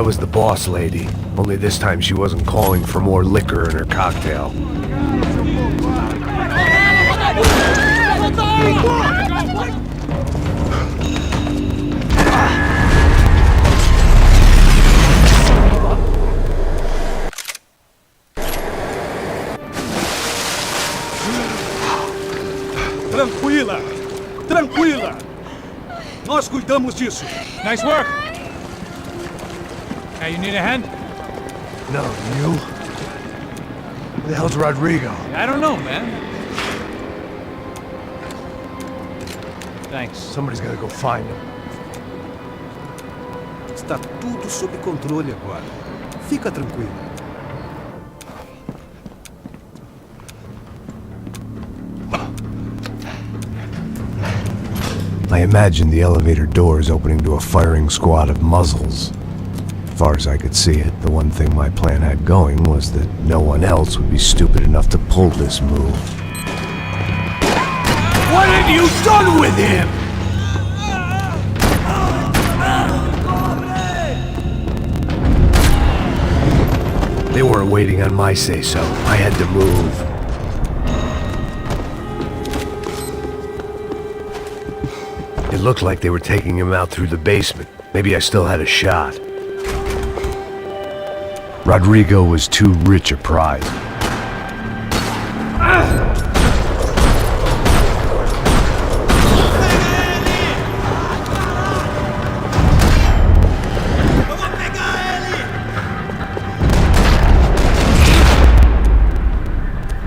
was the boss lady, only this time she wasn't calling for more liquor in her cocktail. Tranquila! Tranquila! Nós cuidamos disso. Nice work! Hey, you need a hand? No, you? Who the hell's Rodrigo? I don't know, man. Thanks. Somebody's gotta go find him. Está tudo sob controle agora. Fica tranquilo. I imagined the elevator doors opening to a firing squad of muzzles. As far as I could see it, the one thing my plan had going was that no one else would be stupid enough to pull this move. What have you done with him? They weren't waiting on my say-so. I had to move. It looked like they were taking him out through the basement. Maybe I still had a shot. Rodrigo was too rich a prize.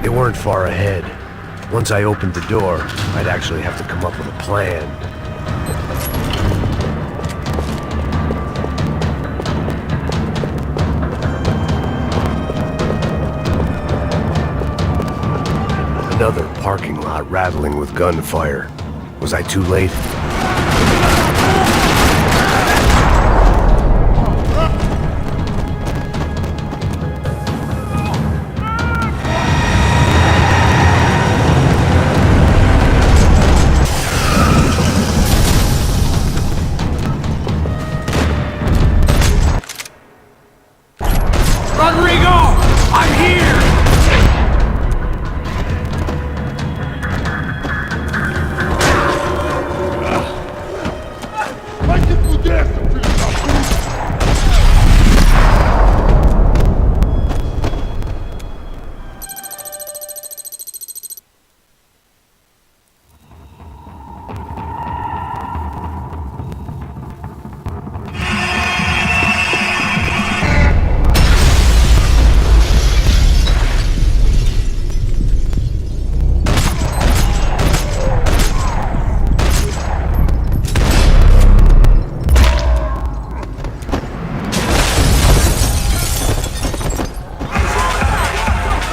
They weren't far ahead. Once I opened the door, I'd actually have to come up with a plan. Another parking lot rattling with gunfire. Was I too late? Rodrigo! I'm here!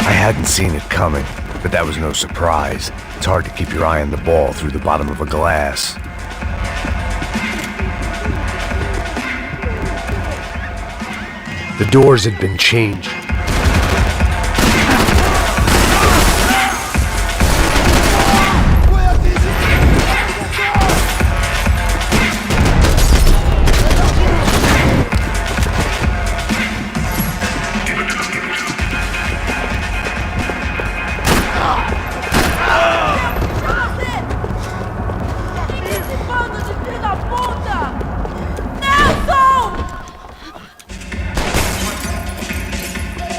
I hadn't seen it coming, but that was no surprise. It's hard to keep your eye on the ball through the bottom of a glass. The doors had been changed.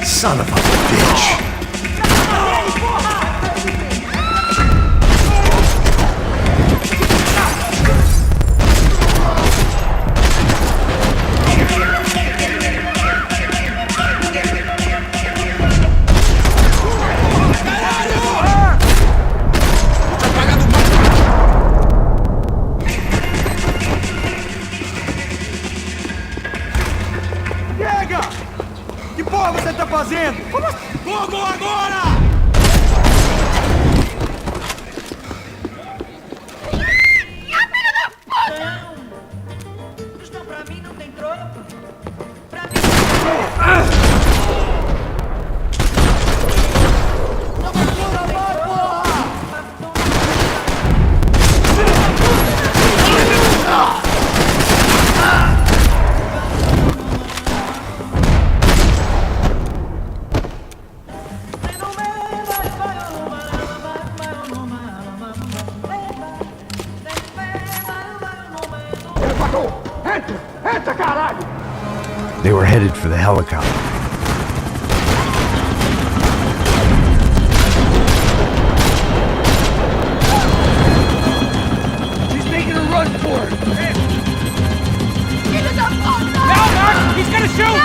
Son of a bitch! Chega! Que porra você tá fazendo? Fogo agora! Filha da puta! Não, pra mim não tem troco. Pra mim não tem troco. They were headed for the helicopter. He's making a run for it. Filho da puta! Now, Mark! He's gonna shoot!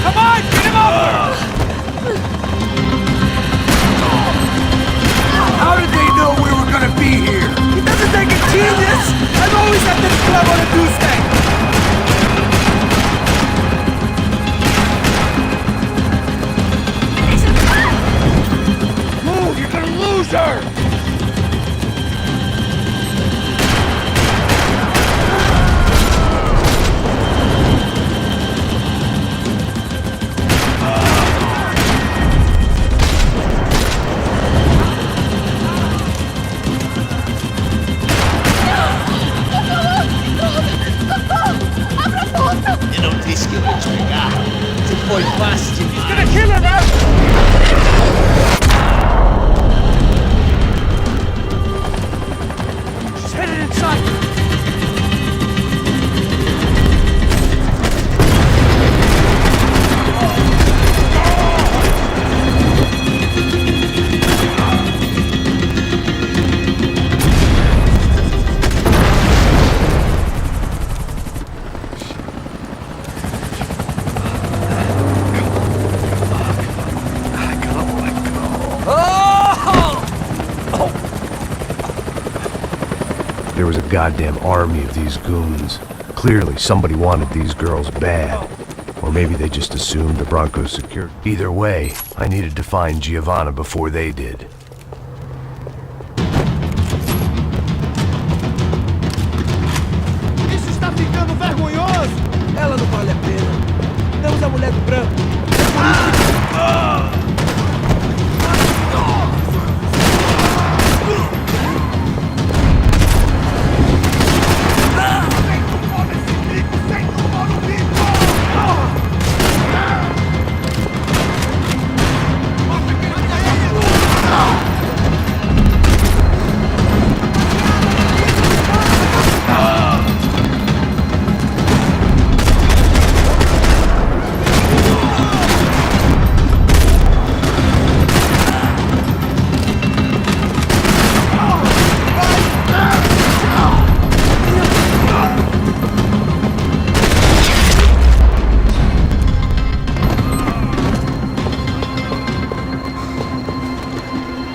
Come on! Get him over! How did they know we were gonna be here? It doesn't take a genius! I've always had this club on a Tuesday! Move! You're gonna lose her! Eu não disse que eu ia te pegar. Você foi fácil demais. Gonna kill him, man! She's headed inside! There was a goddamn army of these goons. Clearly, somebody wanted these girls bad. Or maybe they just assumed the Broncos secured. Either way, I needed to find Giovanna before they did. Isso está ficando vergonhoso! Ela não vale a pena. Temos a mulher do branco.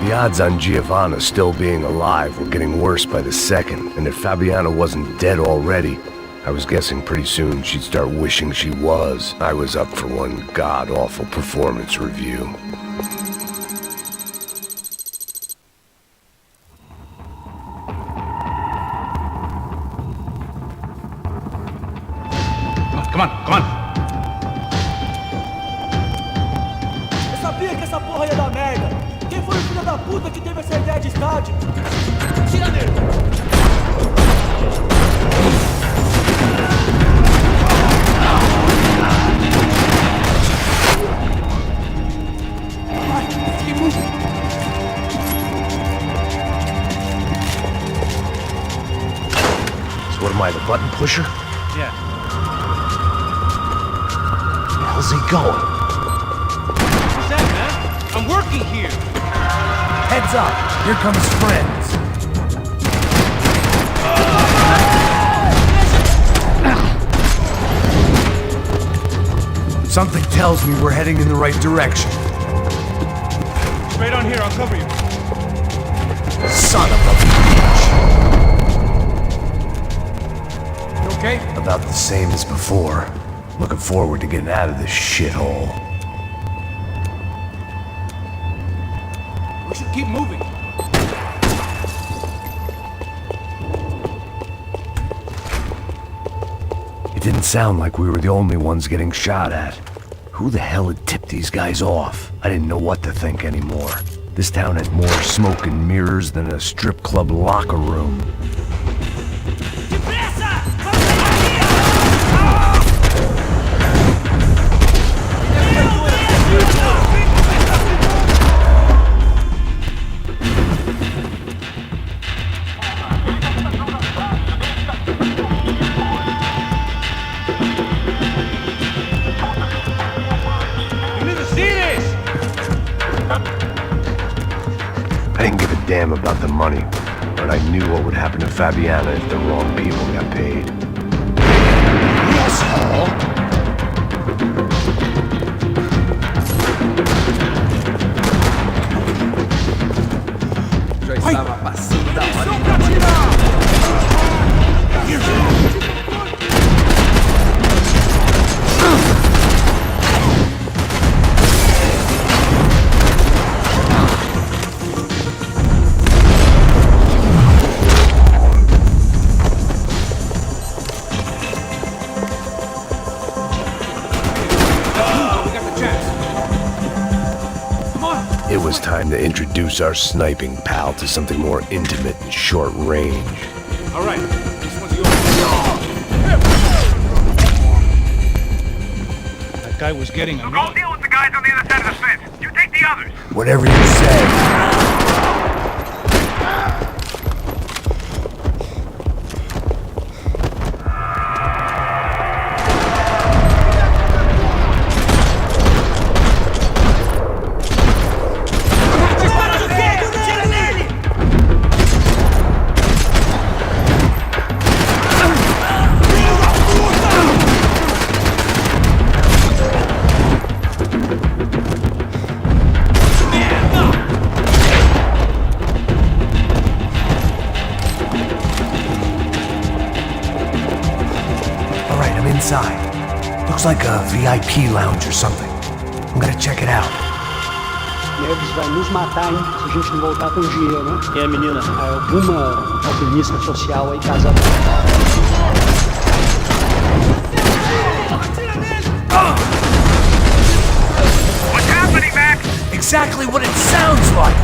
The odds on Giovanna still being alive were getting worse by the second, and if Fabiana wasn't dead already, I was guessing pretty soon she'd start wishing she was. I was up for one god-awful performance review. Come on, come on! Eu sabia que essa porra ia dar merda! Quem foi o filho da puta que teve essa ideia de estádio? Tira nele! Vai, que música! So what am I, the button pusher? Yeah. How's he going? What's that, man? I'm working here! Heads up! Here comes friends! Something tells me we're heading in the right direction. Straight on here, I'll cover you. Son of a bitch! You okay? About the same as before. Looking forward to getting out of this shithole. We should keep moving. It didn't sound like we were the only ones getting shot at. Who the hell had tipped these guys off? I didn't know what to think anymore. This town had more smoke and mirrors than a strip club locker room. I didn't give a damn about the money, but I knew what would happen to Fabiana if the wrong people got paid. Já estava passando da hora. It was time to introduce our sniping pal to something more intimate and short range. All right, this one's yours. That guy was getting Go annoyed. deal with the guys on the other side of the fence. You take the others. Whatever you say. Inside. Looks like a VIP lounge or something. I'm gonna check it out. Neves vai nos matar, hein? Se a gente não voltar com dinheiro, né? Quem é a menina? Alguma alpinista social aí casada. What's happening, Mac? Exactly what it sounds like!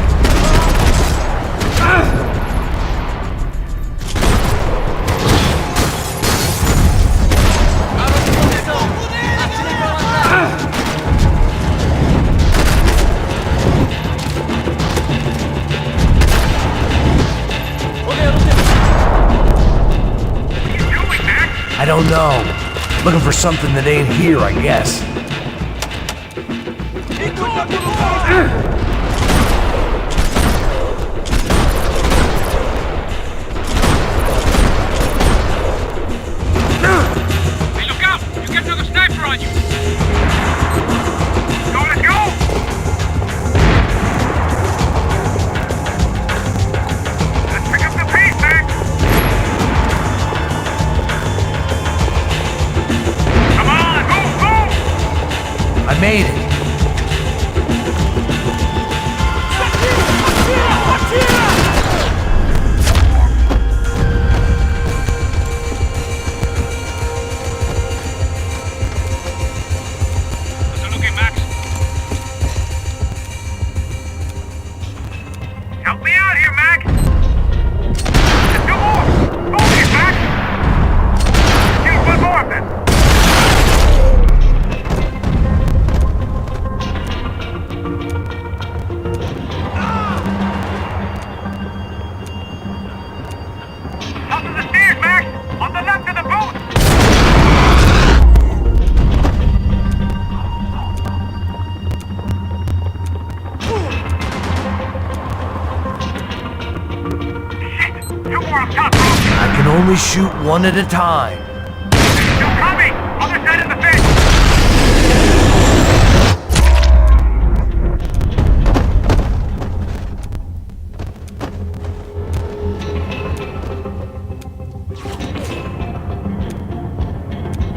I don't know. Looking for something that ain't here, I guess. Hey, look out! You get another sniper on you! Let's go! Let's pick up the pace, Mac! Come on, move! I made it. How's it looking, Max? Help me out here, Mac! Let's do more! Okay, Mac! Use one more of them! Up to the stairs, Max! On the left of the booth! Shit! Two more up top, bro! I can only shoot one at a time. Still coming! Other side of the fence!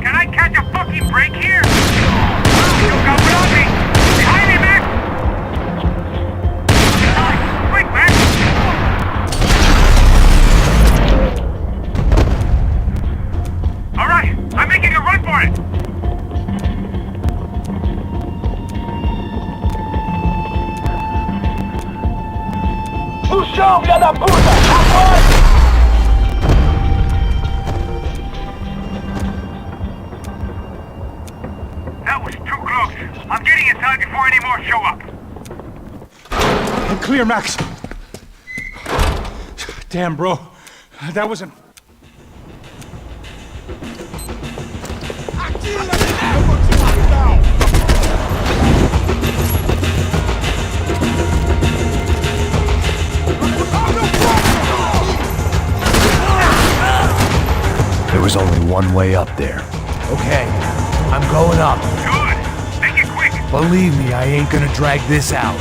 Can I catch a fucking break here? You got one on me! Behind me, Mac! Quick, Mac! chão, filha da puta! Agora! That was too close. I'm getting inside before any more show up. Clear, Max. Damn, bro. That wasn't... There was only one way up there. Okay, I'm going up. Good. Make it quick. Believe me, I ain't gonna drag this out.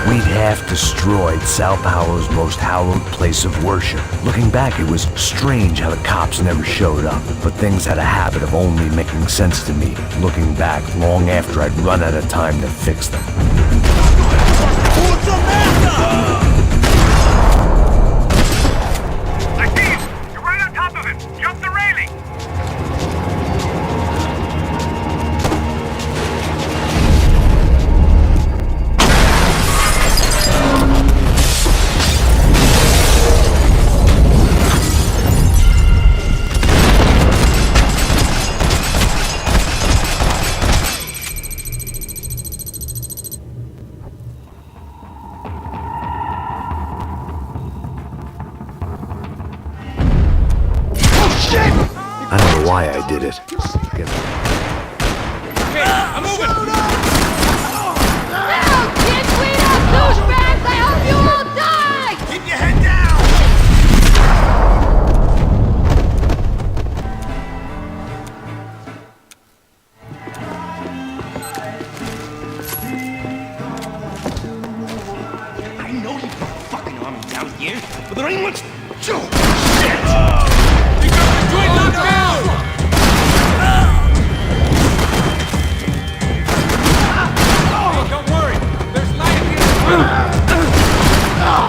We'd half destroyed Sao Paulo's most hallowed place of worship. Looking back, it was strange how the cops never showed up, but things had a habit of only making sense to me, looking back long after I'd run out of time to fix them. I see you. You're right on top of him. Jump the railing. I don't know why I did it. Okay, I'm moving. Get sweet up, douchebags! I hope you all die! Keep your head down! I know you put a fucking army down here, but there ain't much... Shit! You got the joint locked down! Hey, don't worry. There's light at the end of the tunnel.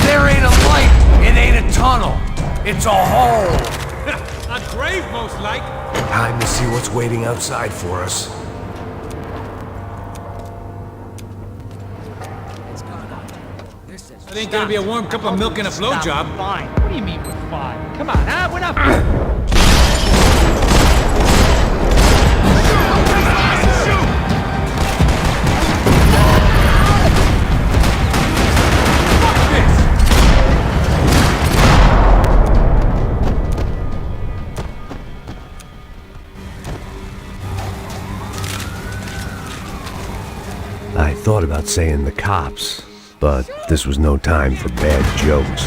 There ain't a light. It ain't a tunnel. It's a hole. A grave, most like. Time to see what's waiting outside for us. It ain't gonna be a warm cup of milk and a blowjob. Fine. What do you mean we're fine? Come on, huh? We're not... I thought about saying the cops, but this was no time for bad jokes.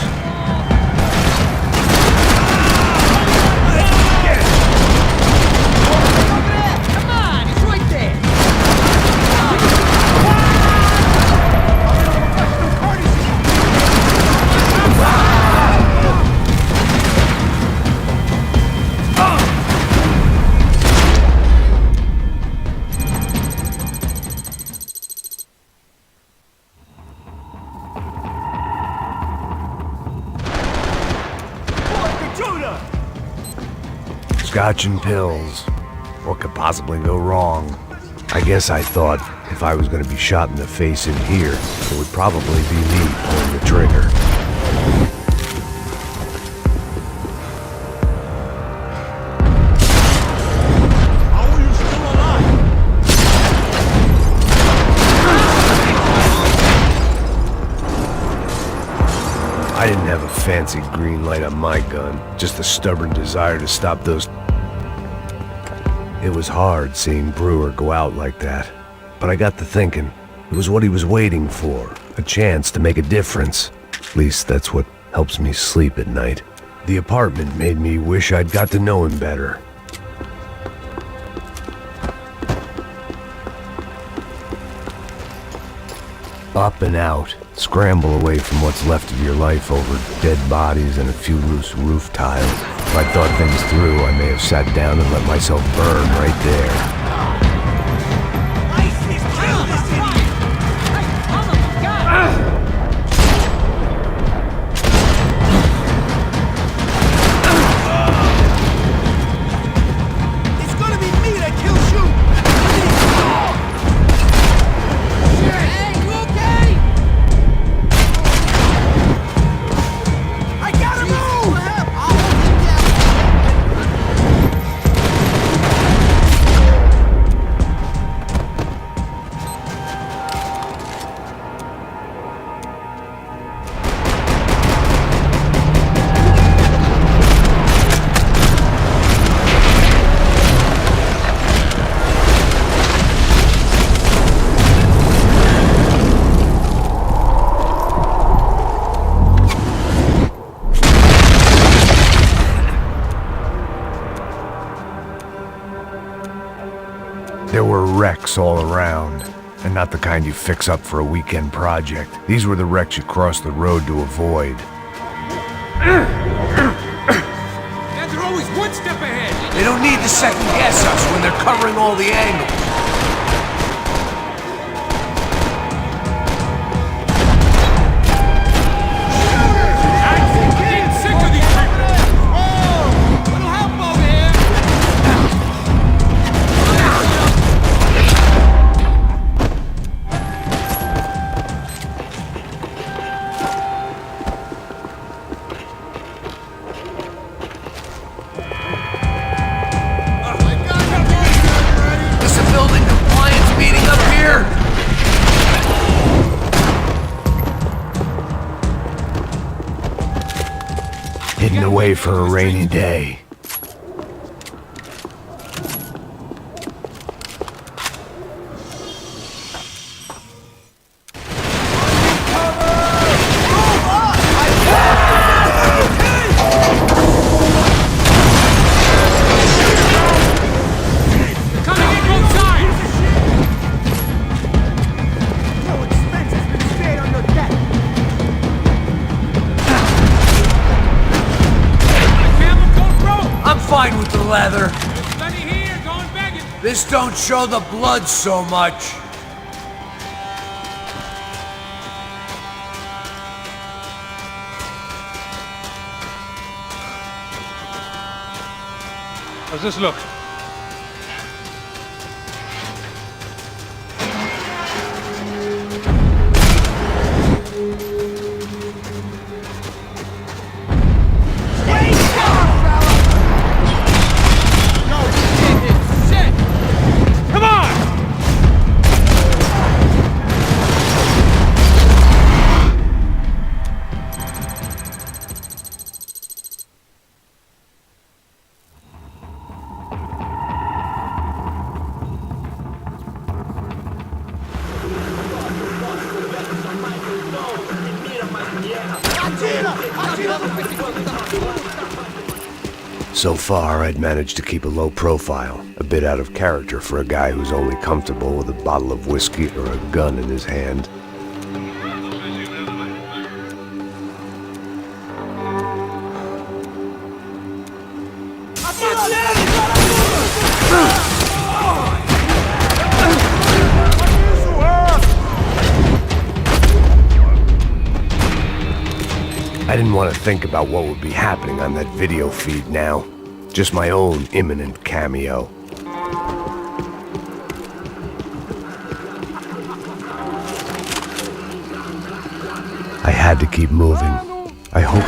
Come on, it's right there! Scotch and pills. What could possibly go wrong? I guess I thought if I was going to be shot in the face in here, it would probably be me pulling the trigger. How are you still alive? I didn't have a fancy green light on my gun, just the stubborn desire to stop those... It was hard seeing Brewer go out like that, but I got to thinking, it was what he was waiting for, a chance to make a difference. At least that's what helps me sleep at night. The apartment made me wish I'd got to know him better. Up and out. Scramble away from what's left of your life over dead bodies and a few loose roof tiles. If I'd thought things through, I may have sat down and let myself burn right there. wrecks all around. And not the kind you fix up for a weekend project. These were the wrecks you crossed the road to avoid. And they're always one step ahead. They don't need to second guess us when they're covering all the angles. I'm getting sick of these people. Oh, little help over here. Is the building compliance meeting up here? Hidden away for a rainy day. Coming in both sides. No expense has been spared on your deck. Camel coat rope. I'm fine with the leather. There's plenty here. Going begging. This don't show the blood so much. How's this look? Come on. So far, I'd managed to keep a low profile, a bit out of character for a guy who's only comfortable with a bottle of whiskey or a gun in his hand. I didn't want to think about what would be happening on that video feed now. Just my own imminent cameo. I had to keep moving. I hope...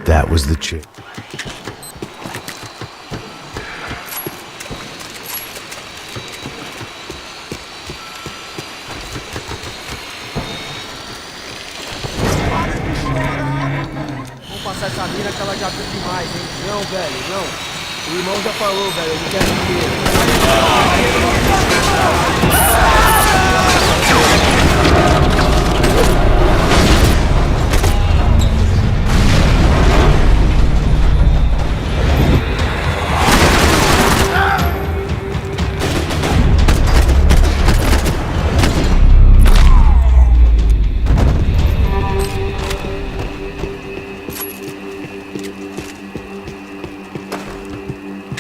That was the chick. Vamos passar essa mina que ela já viu demais, hein? Não, velho, não. O irmão já falou, velho, ele quer dinheiro.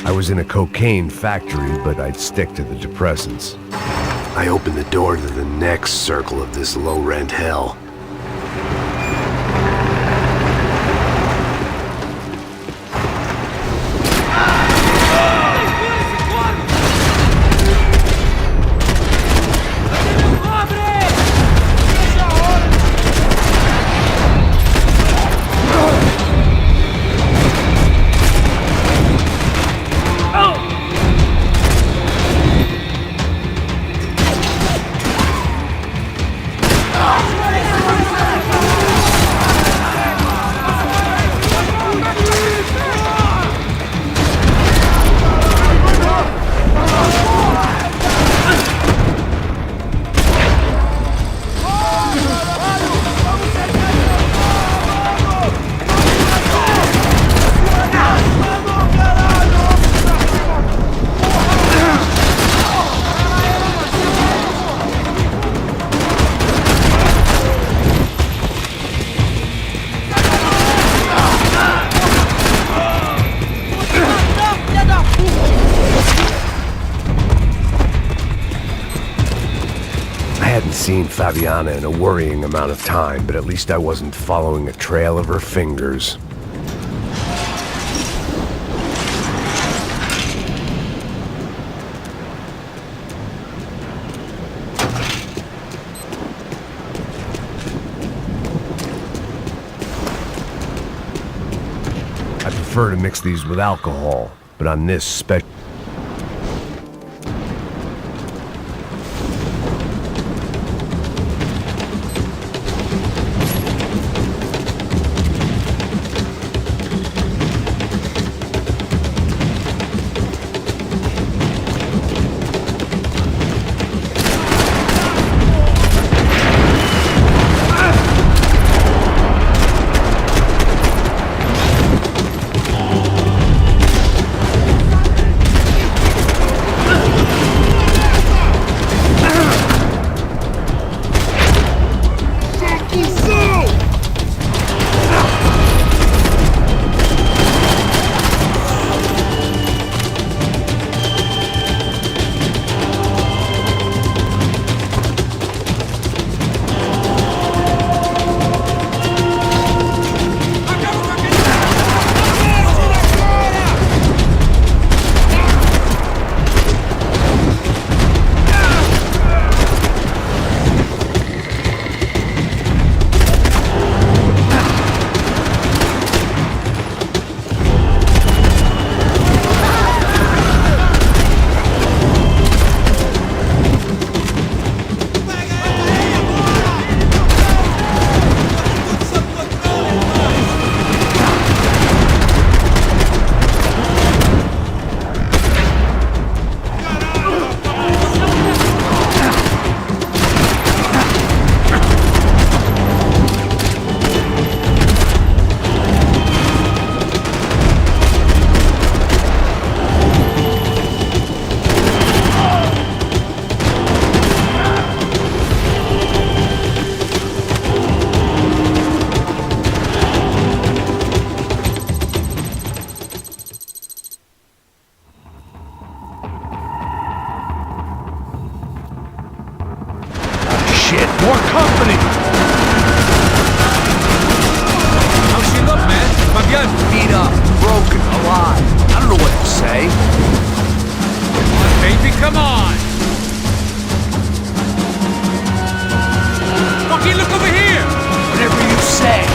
I was in a cocaine factory, but I'd stick to the depressants. I opened the door to the next circle of this low-rent hell. seen Fabiana in a worrying amount of time, but at least I wasn't following a trail of her fingers. I prefer to mix these with alcohol, but on this special... Shit, more company! How's she look, man? Fabian? Beat up, broken, alive. I don't know what to say. Come on, baby, come on! Fucking look over here! Whatever you say.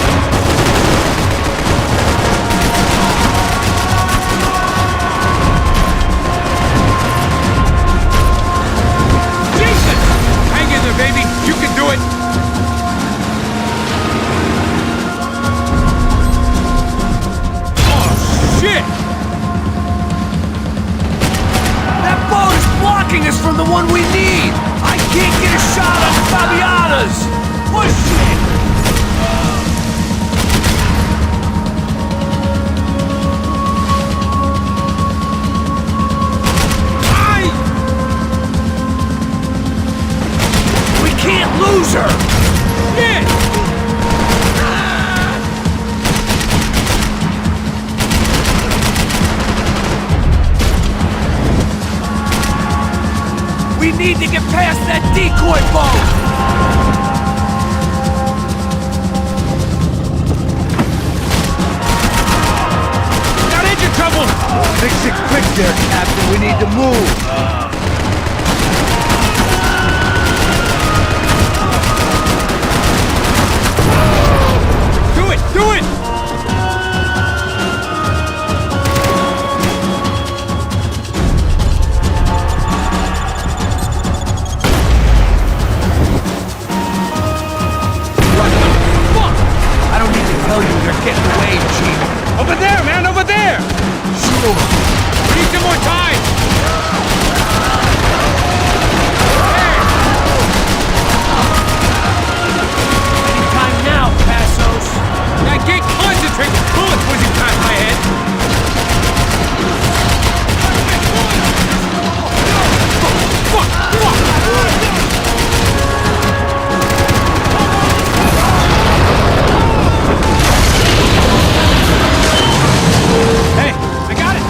Jesus! Hang in there, baby. You can do it. Oh, shit! That boat is blocking us from the one we need. I can't get a shot on Fabiana's. Push it. We can't lose her. Shit! We need to get past that decoy boat. Got engine trouble! Fix it quick there, Captain. We need to move. Do it! Do it! Fuck! I don't need to tell you they're getting away, Chief. Over there, man! Over there! Shoot 'em. We need some more time! Anytime now, Passos. I can't concentrate with bullets whizzing past my head! Fuck! Hey, I got it!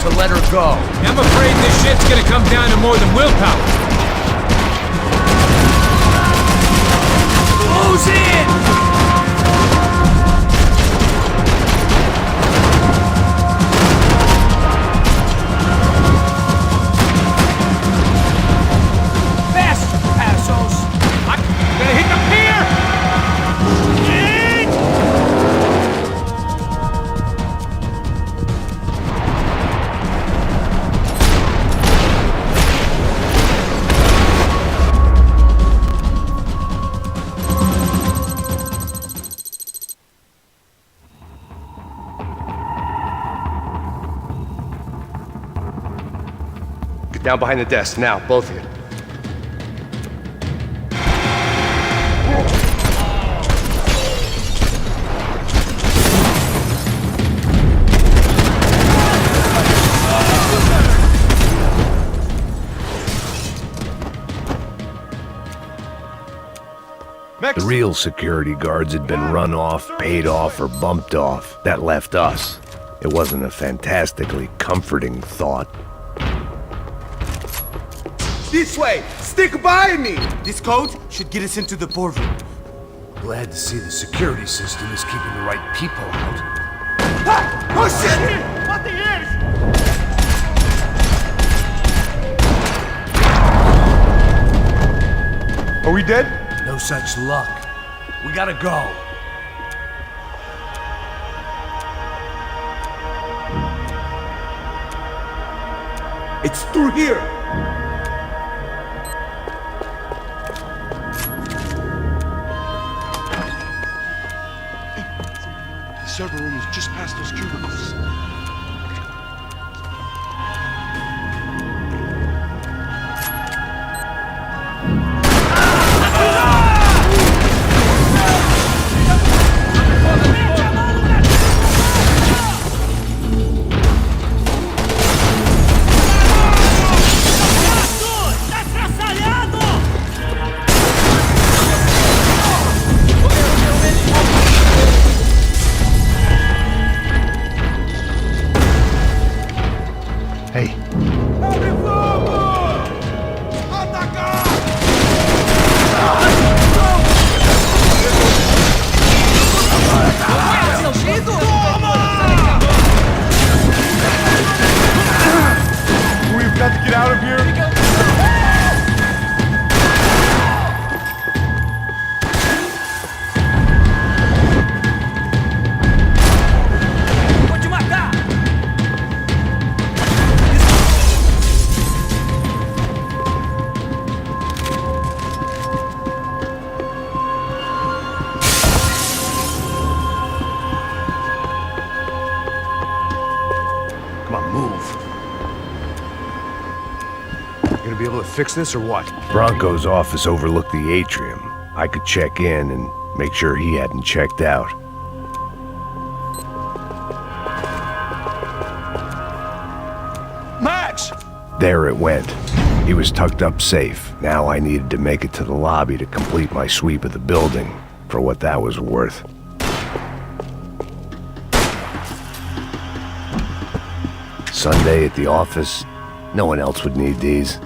to let her go. I'm afraid this shit's gonna come down to more than willpower. Close in! Down behind the desk, now, both of you. The real security guards had been run off, paid off, or bumped off. That left us. It wasn't a fantastically comforting thought. This way! Stick by me! This code should get us into the boardroom. Glad to see the security system is keeping the right people out. Ah! Oh shit! What the ears? Are we dead? No such luck. We gotta go. It's through here! The server room is just past those cubicles. Gonna be able to fix this or what? Bronco's office overlooked the atrium. I could check in and make sure he hadn't checked out. Max! There it went. He was tucked up safe. Now I needed to make it to the lobby to complete my sweep of the building, for what that was worth. Sunday at the office. No one else would need these.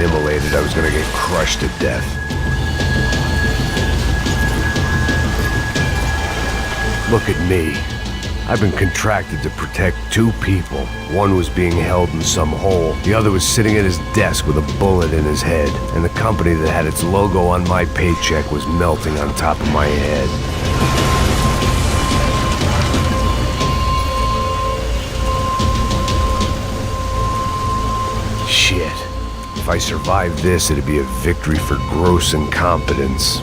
immolated, I was gonna get crushed to death. Look at me. I've been contracted to protect two people. One was being held in some hole. The other was sitting at his desk with a bullet in his head. And the company that had its logo on my paycheck was melting on top of my head. Shit. If I survived this, it'd be a victory for gross incompetence.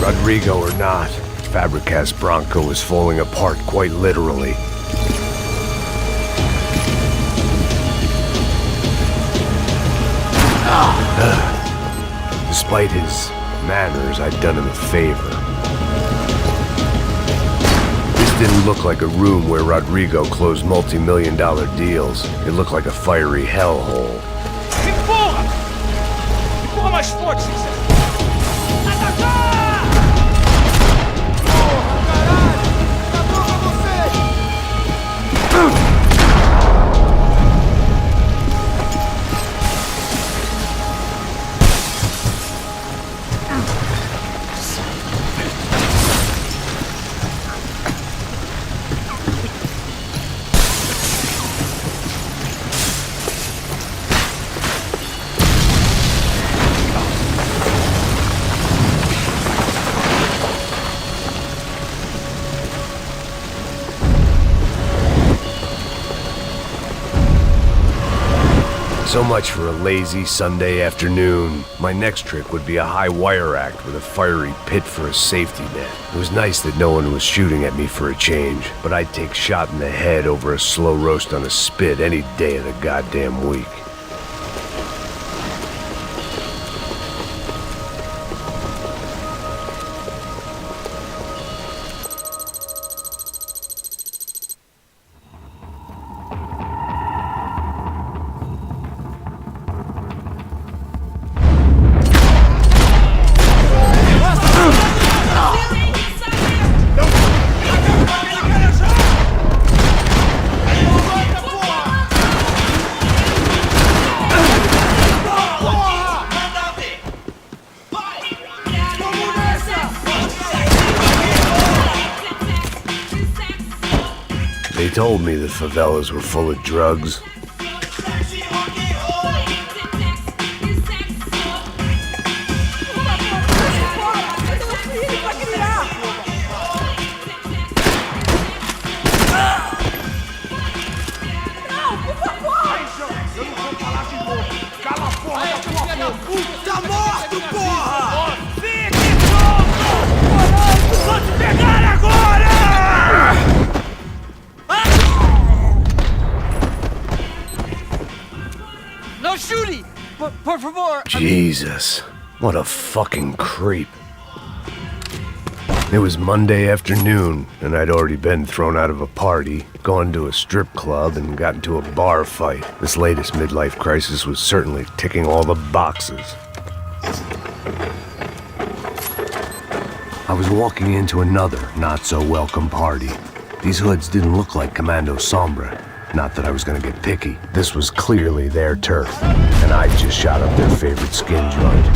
Rodrigo or not, Fabricast Bronco was falling apart quite literally. Despite his manners, I'd done him a favor. This didn't look like a room where Rodrigo closed multi-million-dollar deals. It looked like a fiery hellhole. Empurra! Empurra mais forte, Cícero! So much for a lazy Sunday afternoon. My next trick would be a high wire act with a fiery pit for a safety net. It was nice that no one was shooting at me for a change, but I'd take shot in the head over a slow roast on a spit any day of the goddamn week. They told me the favelas were full of drugs. Tá morto, porra! Fique pronto! Vou te pegar agora! No shooting! Por favor! Jesus, what a fucking creep. It was Monday afternoon, and I'd already been thrown out of a party, gone to a strip club, and got into a bar fight. This latest midlife crisis was certainly ticking all the boxes. I was walking into another not-so-welcome party. These hoods didn't look like Commando Sombra. Not that I was gonna get picky. This was clearly their turf, and I just shot up their favorite skin joint.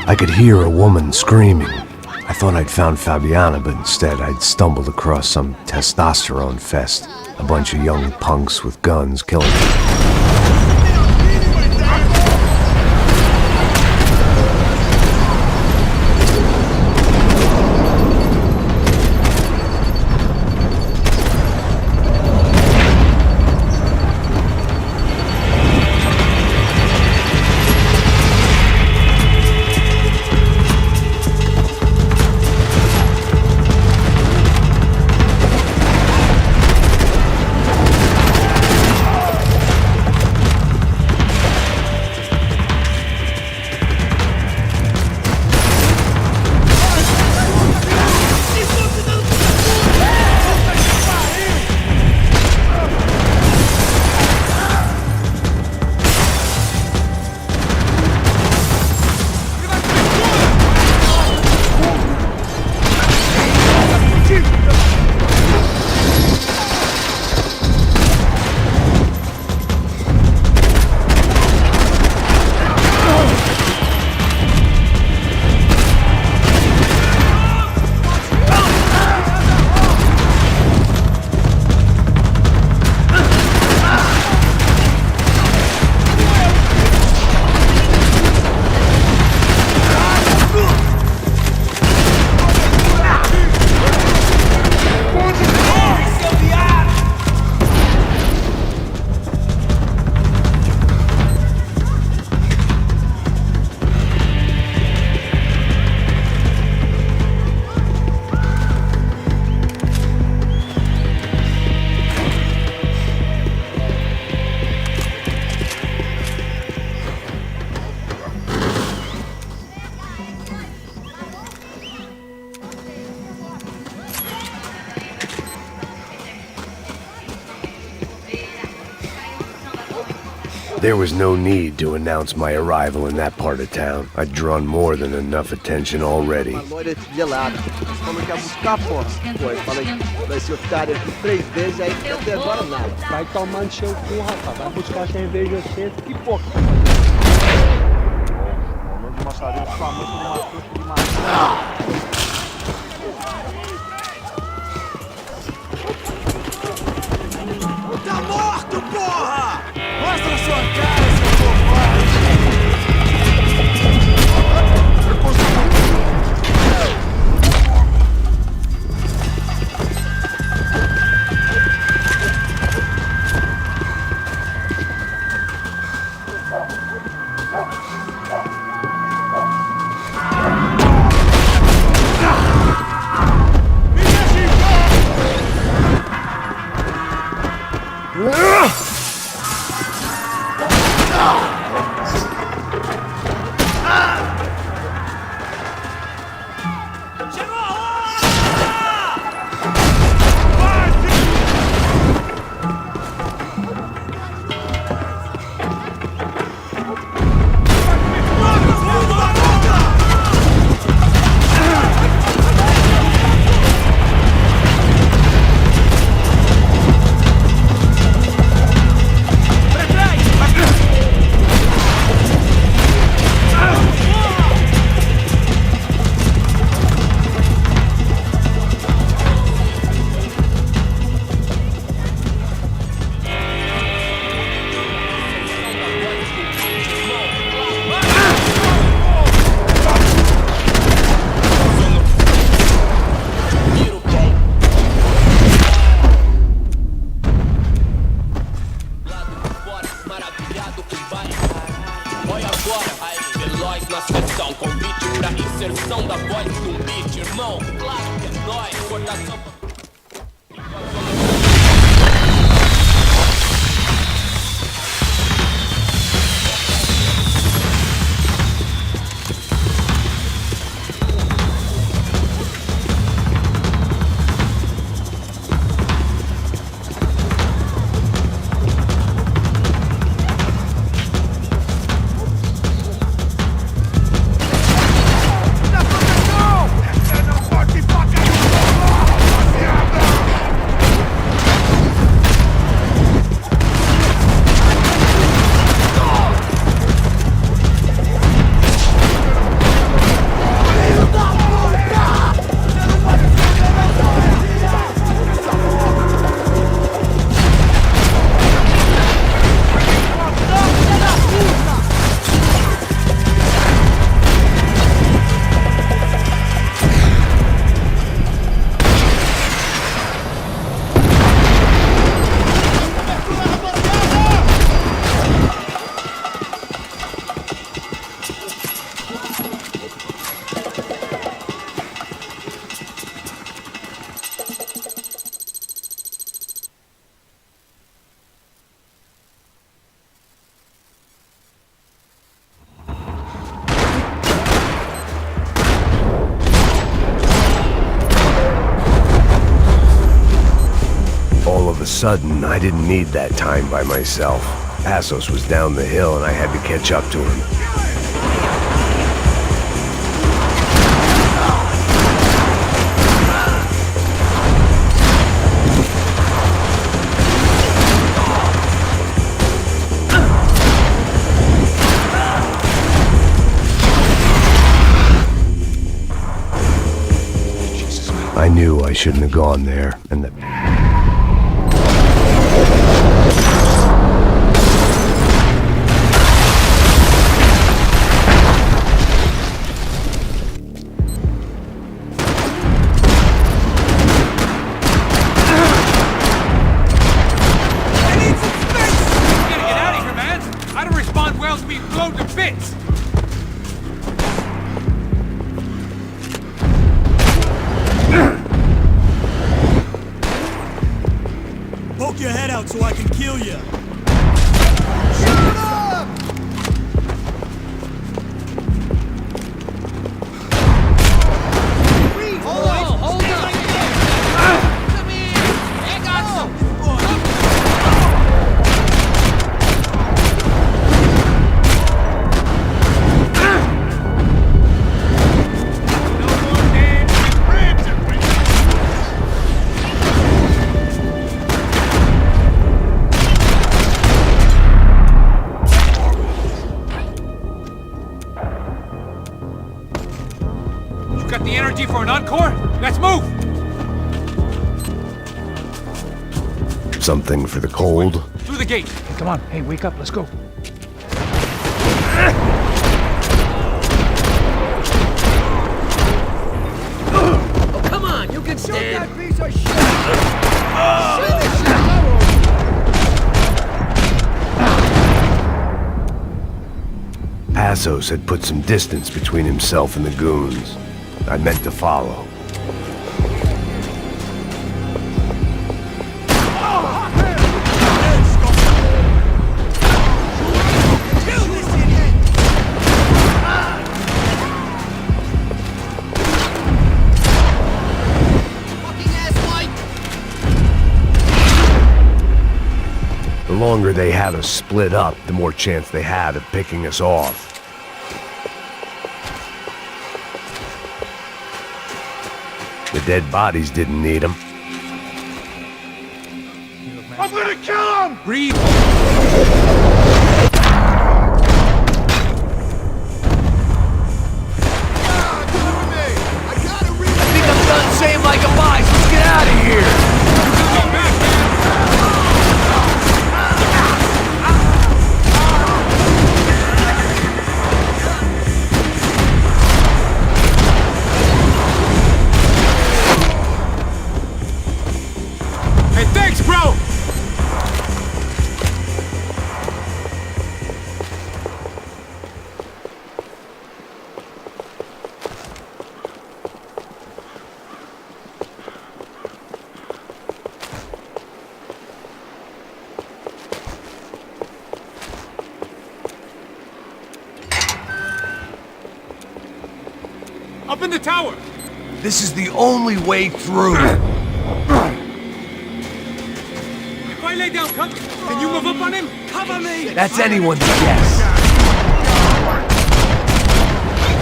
I could hear a woman screaming. I thought I'd found Fabiana, but instead I'd stumbled across some testosterone fest. A bunch of young punks with guns killing me. There was no need to announce my arrival in that part of town. I'd drawn more than enough attention already. Uma loira gelada. Falou que ia buscar, porra. Foi, falei, vai ser otário aqui 3 vezes, aí até agora nada. Vai tomar no seu cu, rapaz. Vai buscar cerveja sempre. Que porra. Falou de maçaria, sua mãe com uma trouxa de maçã. Tá morto, porra! Mostra a sua cara, seu covarde! sudden, I didn't need that time by myself. Passos was down the hill and I had to catch up to him. I knew I shouldn't have gone there, and that... Poke your head out so I can kill you. Got the energy for an encore? Let's move! Something for the cold? Through the gate. Come on, hey, wake up, let's go. Oh, come on, you can stand. That piece of shit! Passos had put some distance between himself and the goons. I meant to follow. The longer they had us split up, the more chance they had of picking us off. The dead bodies didn't need them. I'm gonna kill him! Breathe! I think I'm done saying my goodbyes. Let's get out of here! Hey, thanks, bro! Up in the tower! This is the only way through. If I lay down cover, can you move up on him? Cover me! That's anyone's guess.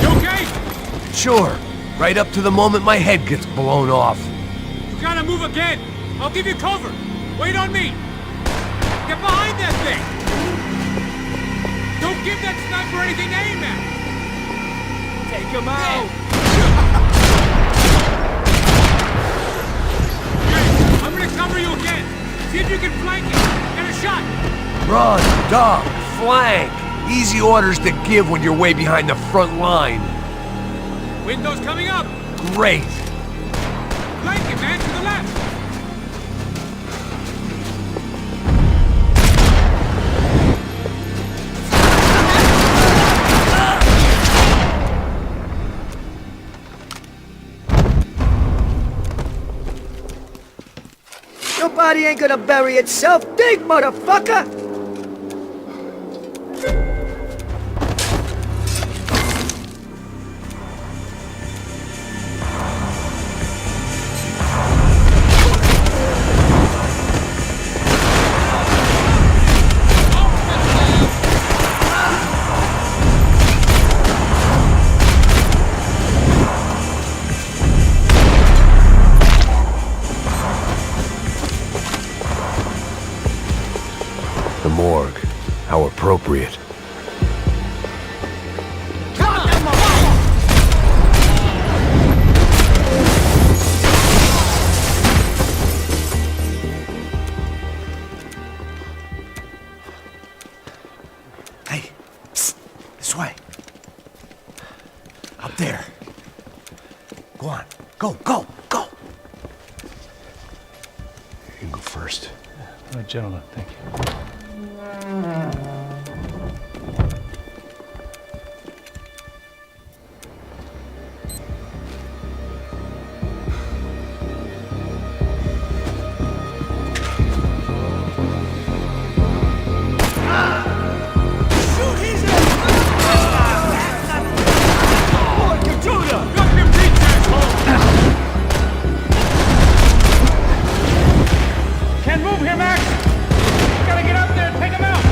You okay? Sure. Right up to the moment my head gets blown off. You gotta move again! I'll give you cover! Wait on me! Get behind that thing! Don't give that sniper anything to aim at! Take him out! Okay, I'm gonna cover you again! See if you can flank it! Get a shot! Run, duck, flank. Easy orders to give when you're way behind the front line. Window's coming up! Great. Flank it, man, to the left! Your body ain't gonna bury itself, dig, motherfucker! morgue. How appropriate. Hey, psst, this way. Up there. Go on. Go, go, go. You can go first. Gentlemen, thank you. Can't move here, Max! Gotta get up there and take him out!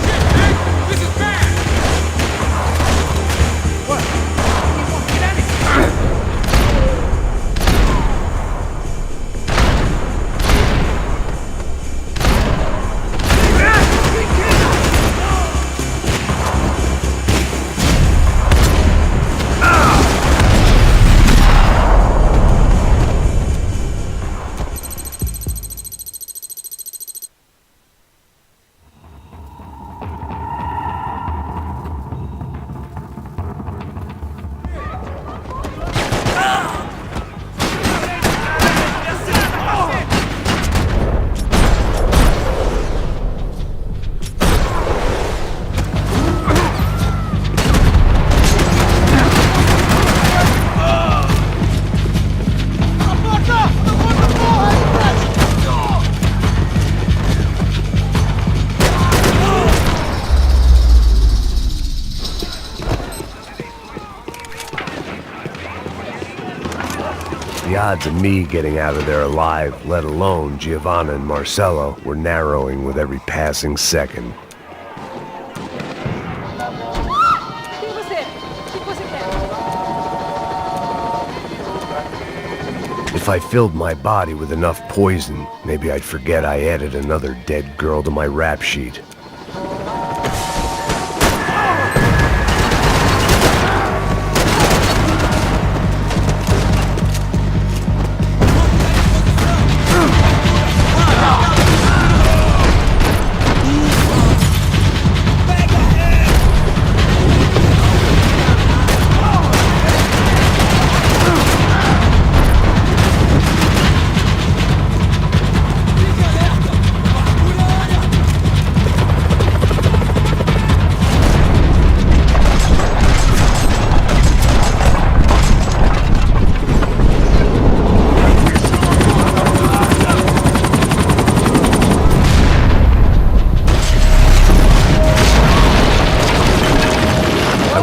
Shit, Max! This is bad! What? Get out of here! The odds of me getting out of there alive, let alone Giovanna and Marcello, were narrowing with every passing second. Quem você? O que você quer? If I filled my body with enough poison, maybe I'd forget I added another dead girl to my rap sheet.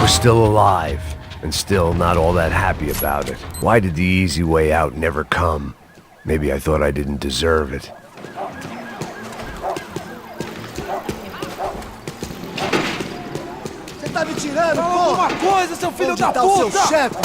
Still alive, and still not all that happy about it. Why did the easy way out never come? Maybe I thought I didn't deserve it. Você tá me tirando, Fala porra! alguma coisa, seu filho Onde da tá puta! o seu chefe?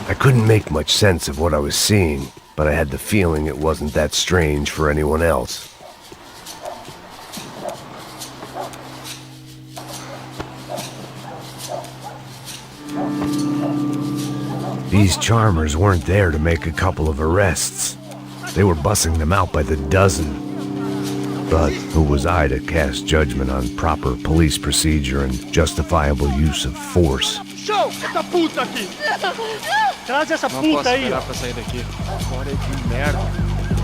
I couldn't make much sense of what I was seeing, but I had the feeling it wasn't that strange for anyone else. These charmers weren't there to make a couple of arrests. They were bussing them out by the dozen. But who was I to cast judgment on proper police procedure and justifiable use of force? Show! Essa puta aqui! Traz essa Não puta posso aí, esperar ó. pra sair daqui. História de merda.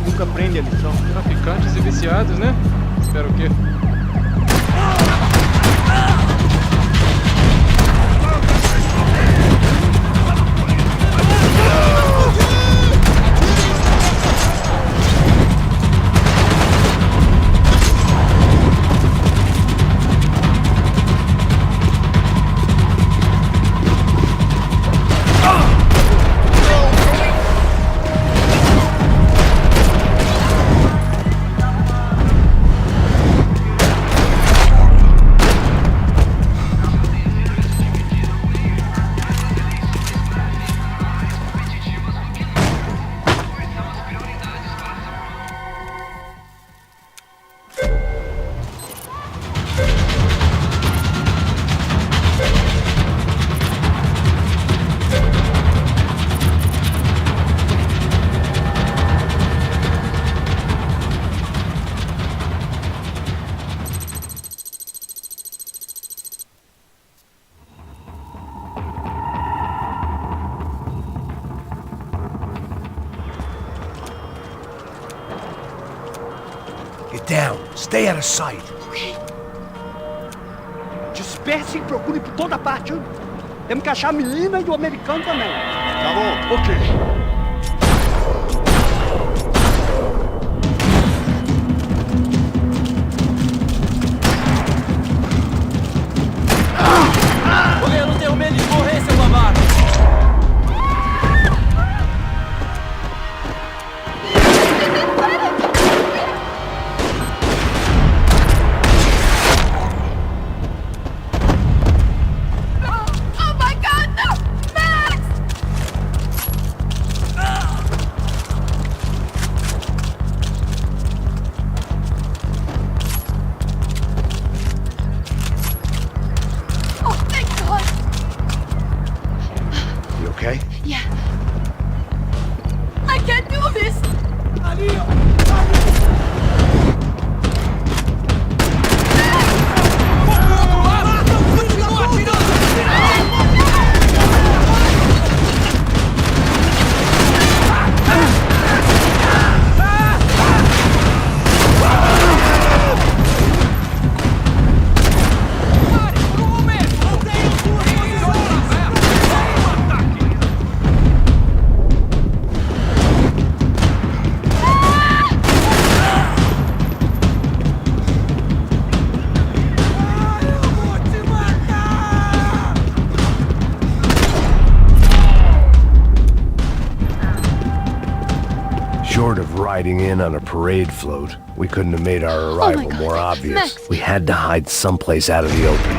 Nunca aprende a lição. Traficantes e viciados, né? Espero o quê? down. Stay out of sight. Dispersem e procurem por toda parte. Temos que achar a menina e o americano também. Tá bom. Ok. Eu não tenho medo de morrer, seu babaca! Oh my God, no! Max! Oh, thank God! You okay? Yeah. I can't do this! Short of riding in on a parade float, we couldn't have made our arrival God. more obvious. Max. We had to hide someplace out of the open.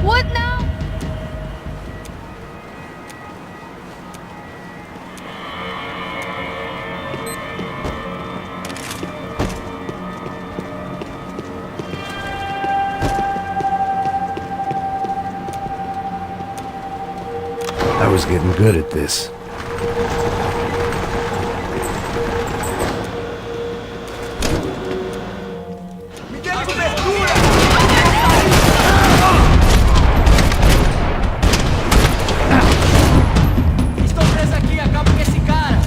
What now? I was getting good at this. Estou preso aqui, acabo com esse cara!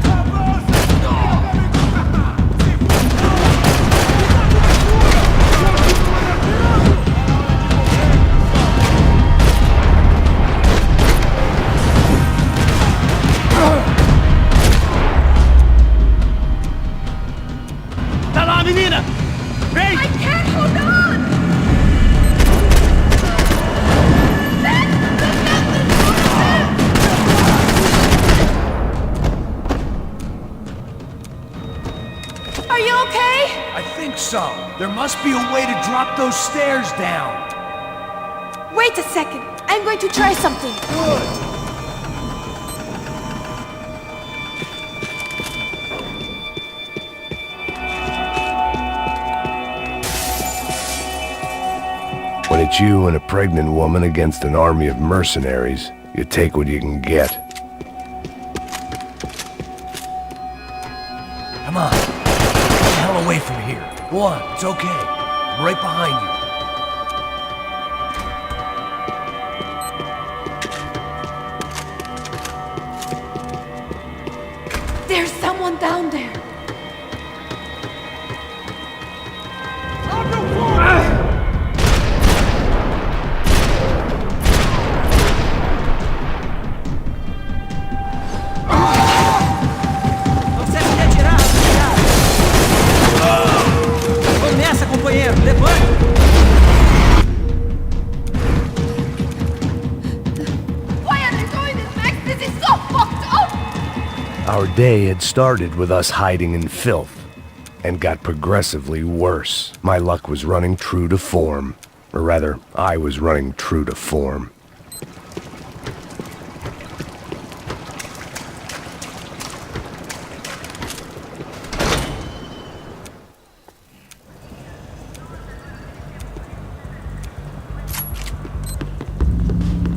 Tá lá, menina! Vem! I can't hold on! Are you okay? I think so. There must be a way to drop those stairs down. Wait a second. I'm going to try something. Good. When it's you and a pregnant woman against an army of mercenaries, you take what you can get. Come on. Get the hell away from here. Go on. It's okay. I'm right behind you. There's someone down there. Você se retirar, cara! Vamos nessa, companheiro! Levante! Why are they doing this, Max? This is so fucked up! Our day had started with us hiding in filth, and got progressively worse. My luck was running true to form. Or rather, I was running true to form.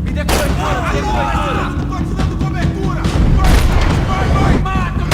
Me dê cobertura! Me dê cobertura! Tô te dando cobertura! Vai, mata!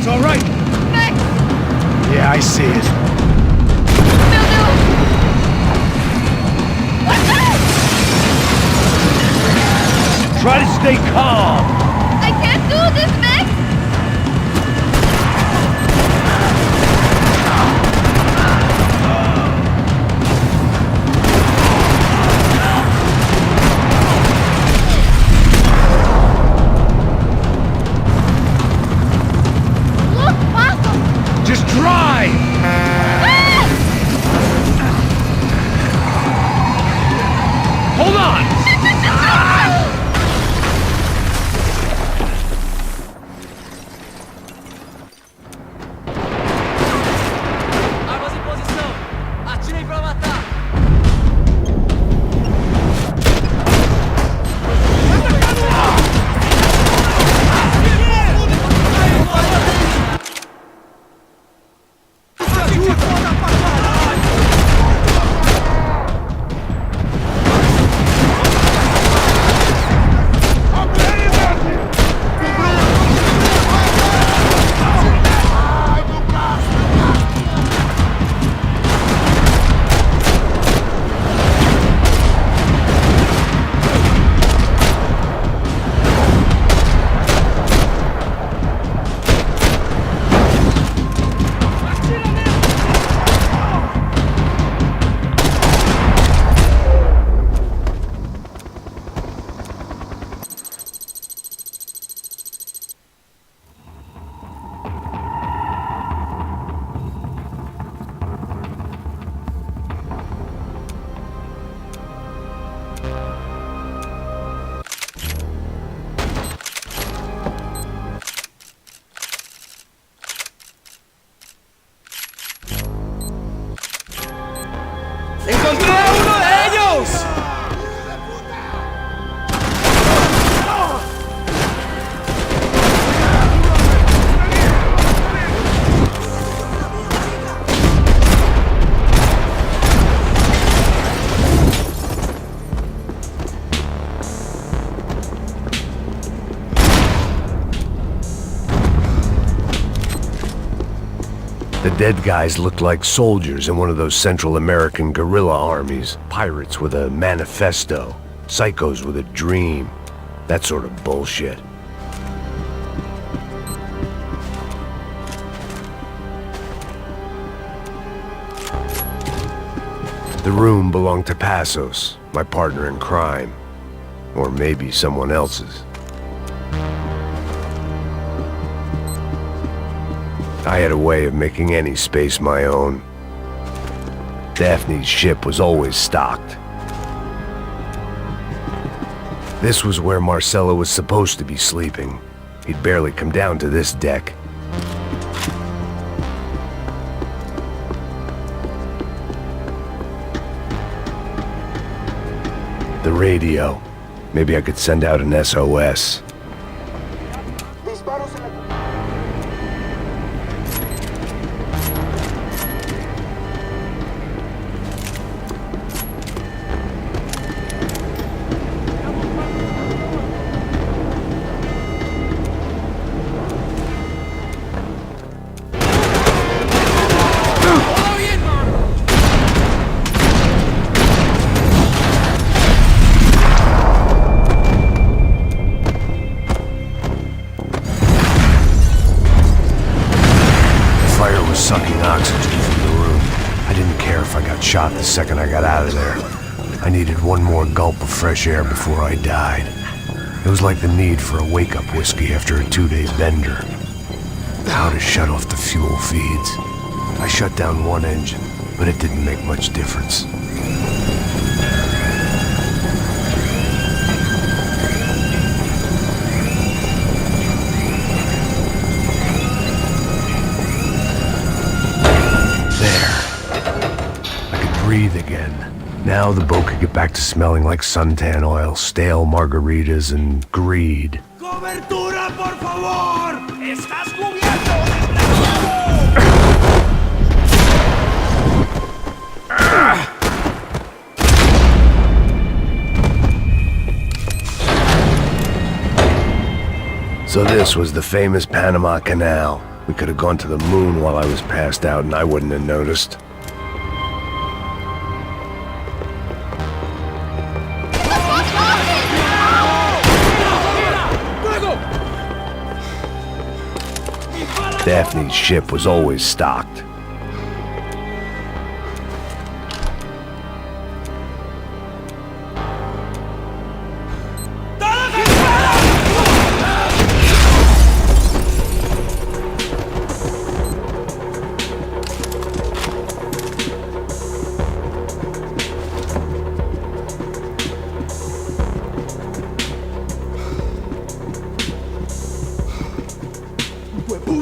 all right. Max! Yeah, I see it. Meu Deus! Watch out! Try to stay calm. I can't do this, Max! Look, Paco! Just drive. Hold on. Armas em posição! Atirem pra matar! ¡Encontré a uno de ellos! The dead guys looked like soldiers in one of those Central American guerrilla armies. Pirates with a manifesto. Psychos with a dream. That sort of bullshit. The room belonged to Passos, my partner in crime. Or maybe someone else's. I had a way of making any space my own. Daphne's ship was always stocked. This was where Marcelo was supposed to be sleeping. He'd barely come down to this deck. The radio. Maybe I could send out an SOS. Sucking oxygen from the room. I didn't care if I got shot the second I got out of there. I needed one more gulp of fresh air before I died. It was like the need for a wake-up whiskey after a 2-day bender. How to shut off the fuel feeds. I shut down one engine, but it didn't make much difference. Breathe again. Now the boat could get back to smelling like suntan oil, stale margaritas, and greed. ¡Cobertura, por favor! ¡Estás cubierto, So this was the famous Panama Canal. We could have gone to the moon while I was passed out and I wouldn't have noticed. Daphne's ship was always stocked.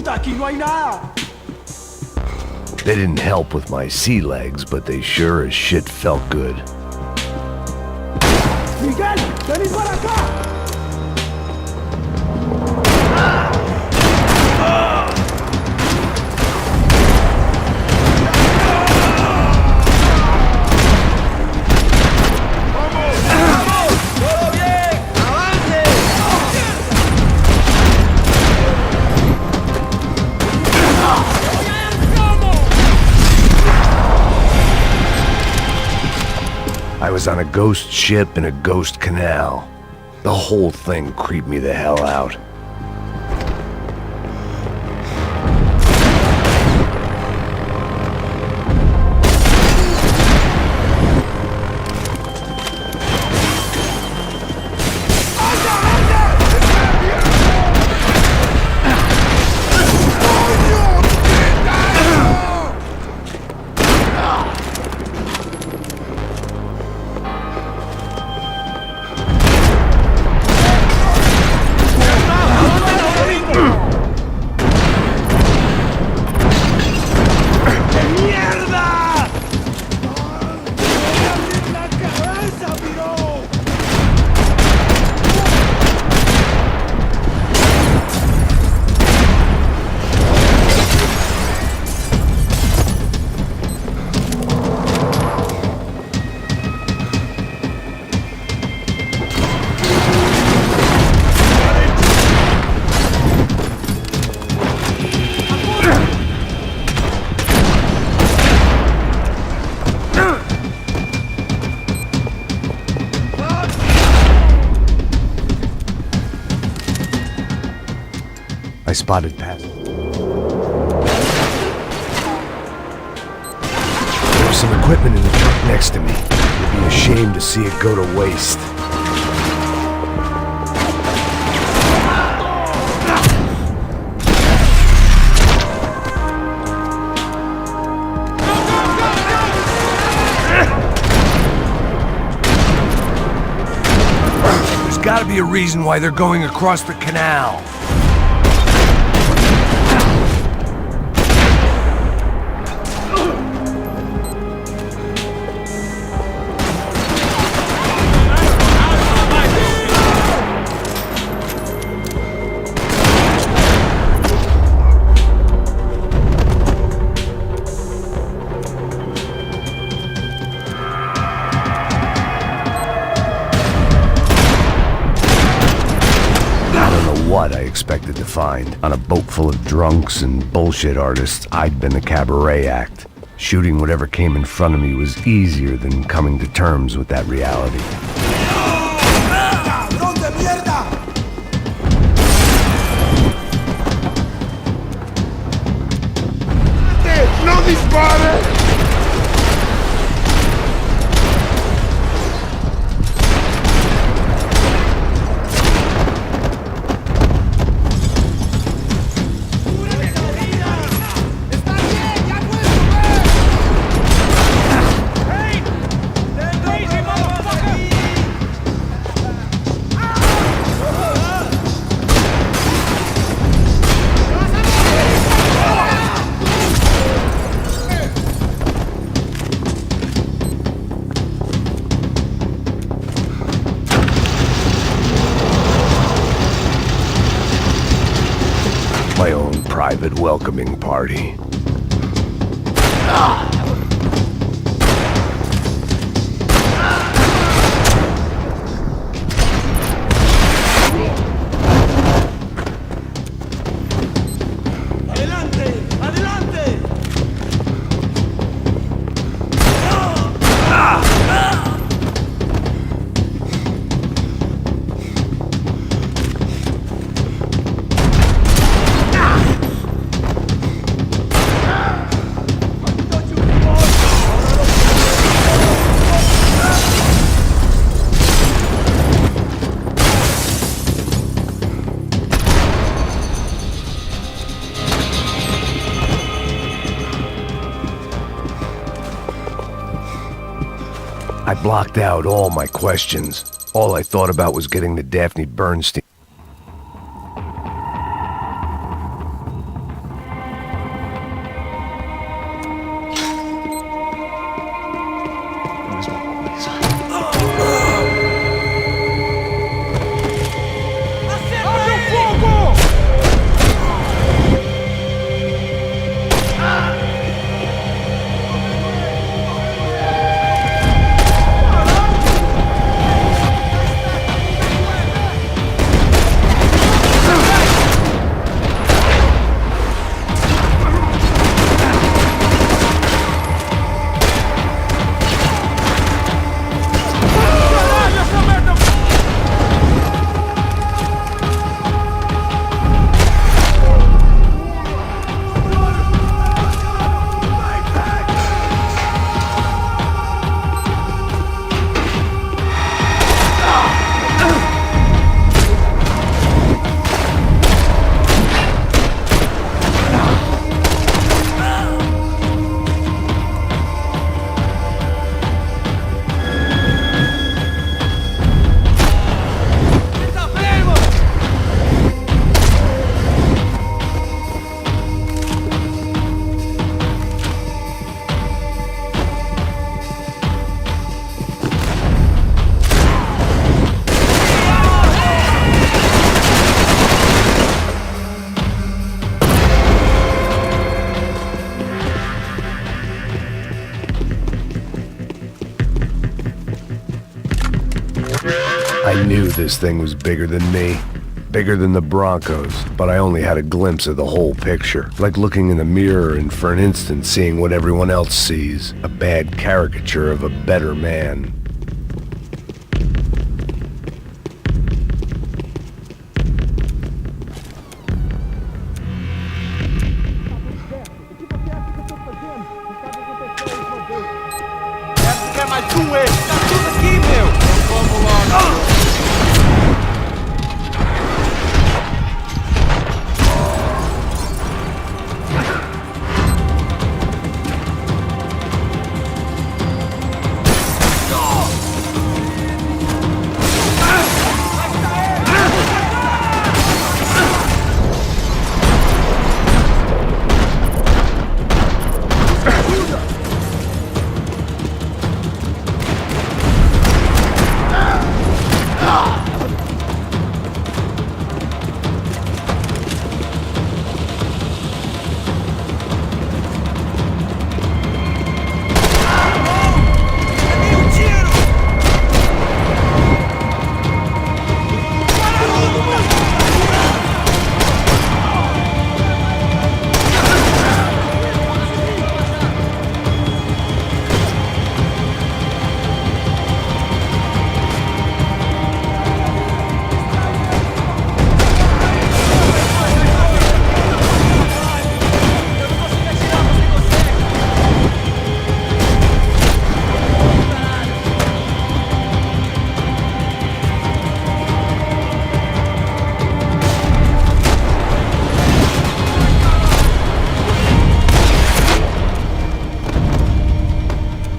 Aquí no hay nada. They didn't help with my sea legs, but they sure as shit felt good. Miguel, vení para acá. I was on a ghost ship in a ghost canal. The whole thing creeped me the hell out. I spotted Pat. There was some equipment in the truck next to me. It'd be a shame to see it go to waste. There's gotta be a reason why they're going across the canal. What I expected to find. On a boat full of drunks and bullshit artists, I'd been the cabaret act. Shooting whatever came in front of me was easier than coming to terms with that reality. ¡No dispares! My own private welcoming party. Adelante. I blocked out all my questions. All I thought about was getting to Daphne Bernstein. I knew this thing was bigger than me, bigger than the Broncos, but I only had a glimpse of the whole picture, like looking in the mirror and for an instant seeing what everyone else sees, a bad caricature of a better man. Quer mais um, ele? Tá tudo aqui, meu! Então vamos logo!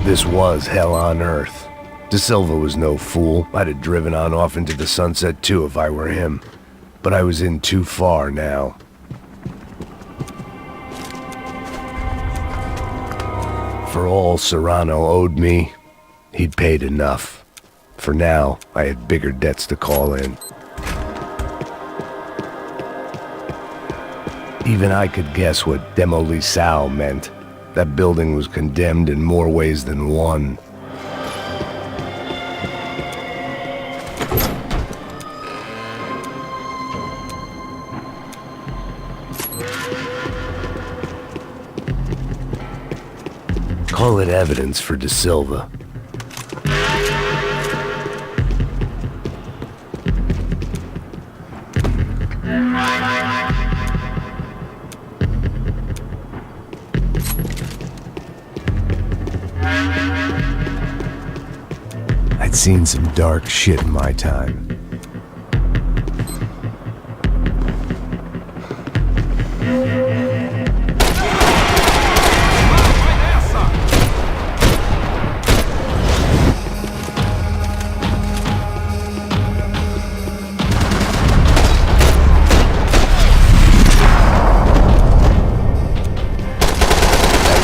This was hell on earth. De Silva was no fool. I'd have driven on off into the sunset too if I were him. But I was in too far now. For all Serrano owed me, he'd paid enough. For now, I had bigger debts to call in. Even I could guess what demolição meant. That building was condemned in more ways than one. Call it evidence for De Silva. I'd seen some dark shit in my time.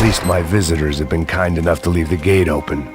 least my visitors have been kind enough to leave the gate open.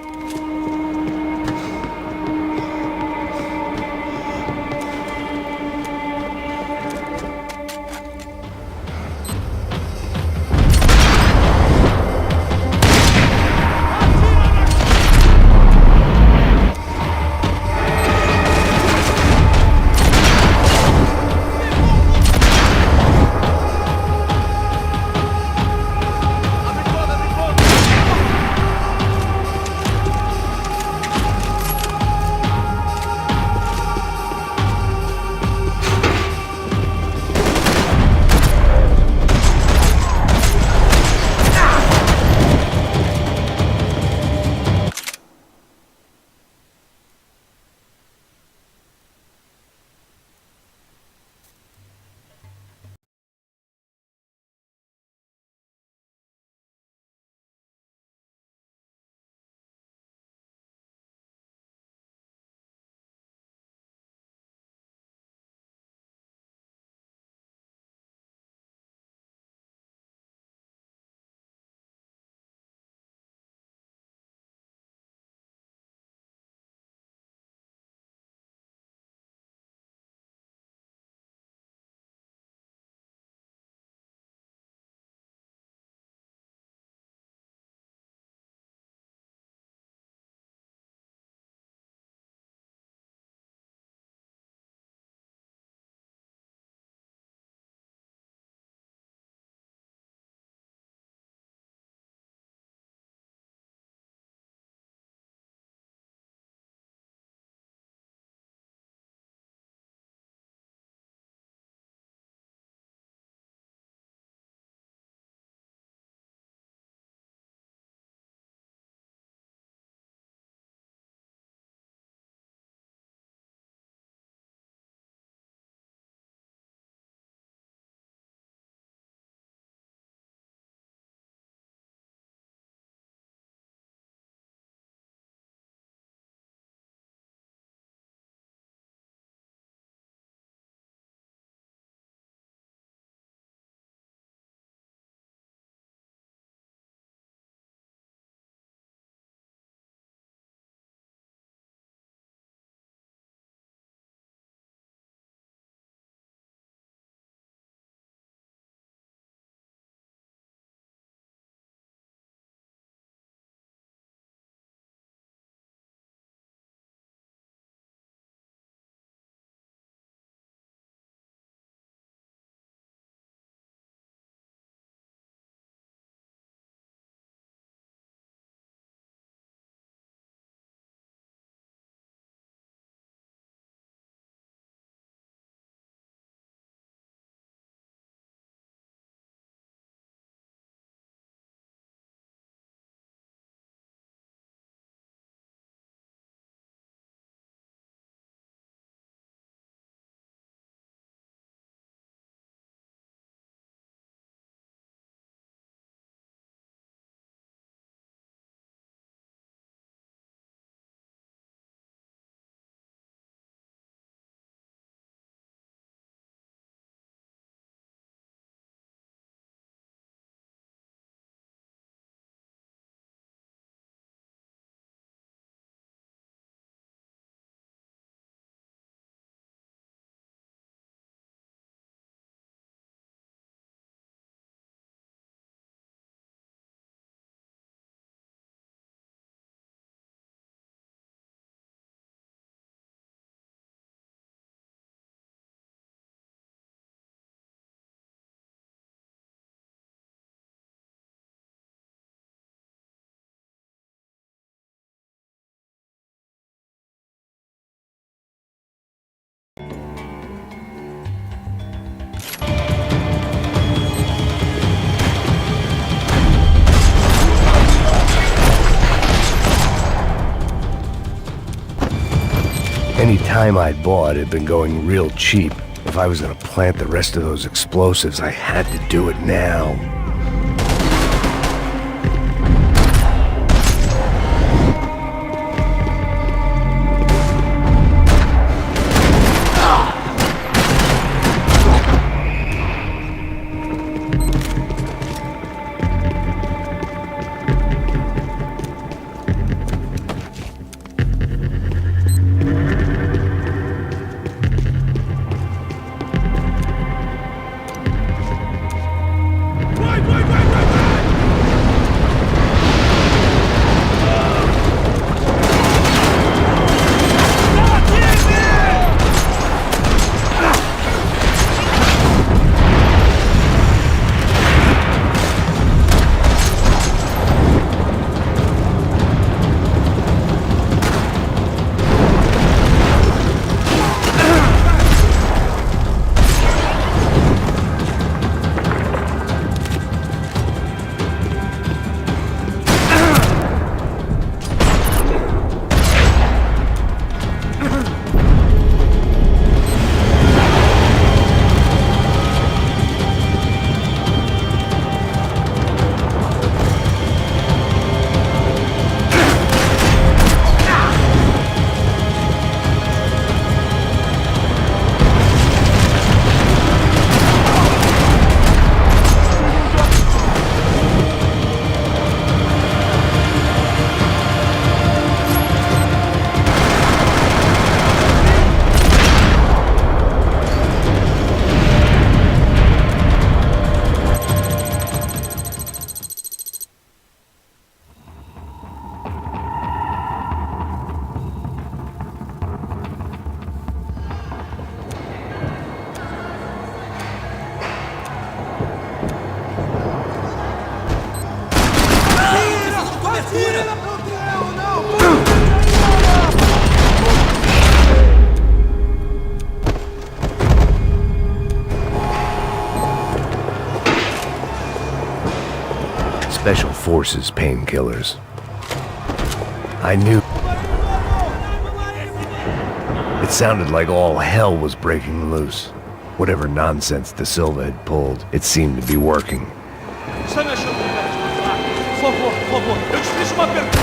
Any time I'd bought had been going real cheap. If I was gonna plant the rest of those explosives, I had to do it now. Special Forces painkillers. I knew. It sounded like all hell was breaking loose. Whatever nonsense De Silva had pulled, it seemed to be working. Está me achando lugar de continuar? Por favor, eu te fiz uma pergunta.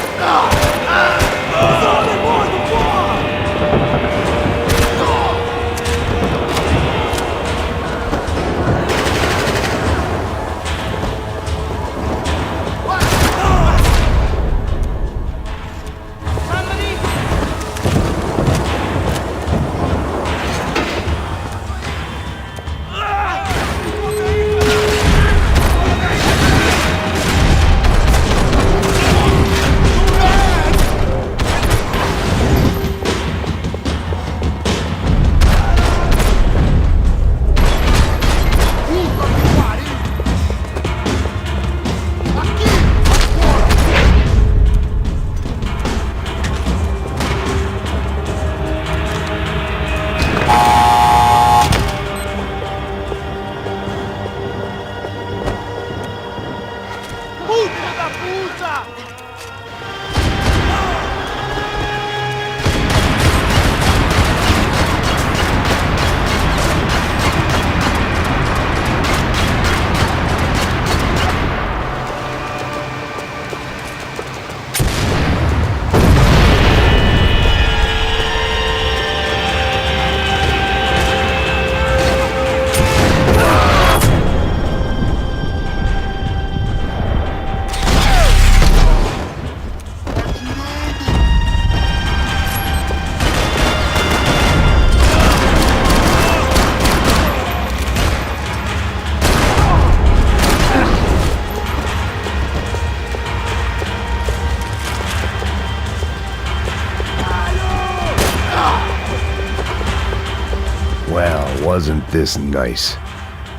Well, wasn't this nice?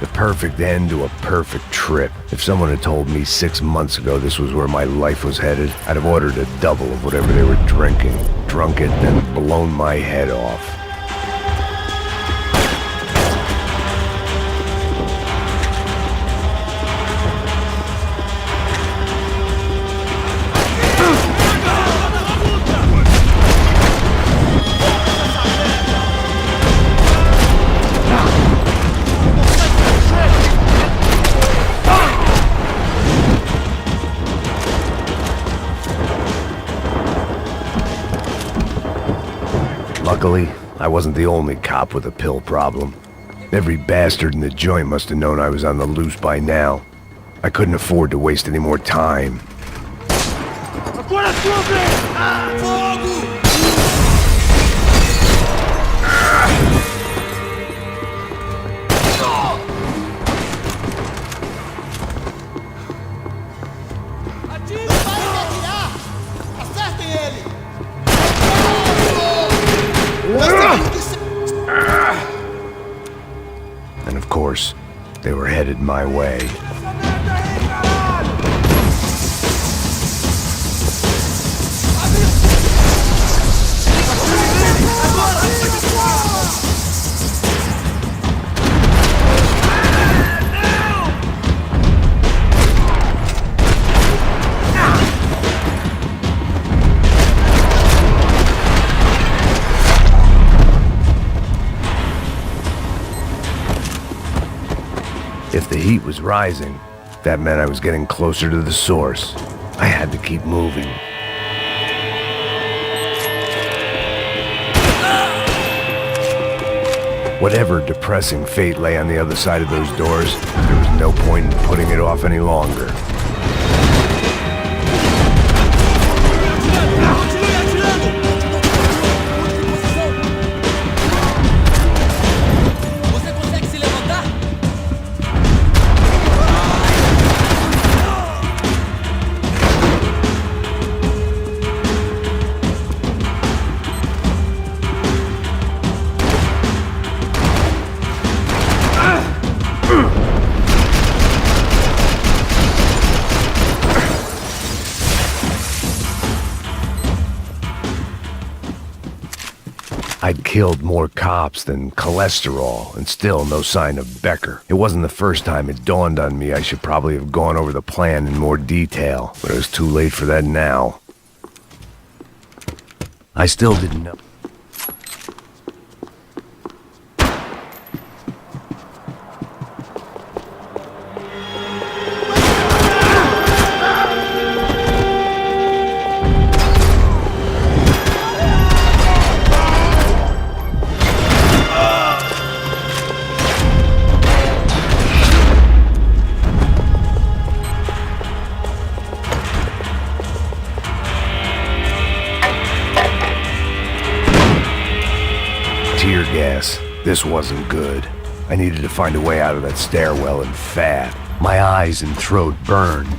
The perfect end to a perfect trip. If someone had told me 6 months ago this was where my life was headed, I'd have ordered a double of whatever they were drinking, drunk it, then blown my head off. Luckily, I wasn't the only cop with a pill problem. Every bastard in the joint must have known I was on the loose by now. I couldn't afford to waste any more time. And of course, they were headed my way. If the heat was rising, that meant I was getting closer to the source. I had to keep moving. Whatever depressing fate lay on the other side of those doors, there was no point in putting it off any longer. I'd killed more cops than cholesterol, and still no sign of Becker. It wasn't the first time it dawned on me I should probably have gone over the plan in more detail, but it was too late for that now. I still didn't know. Tear gas. This wasn't good. I needed to find a way out of that stairwell and fast. My eyes and throat burned.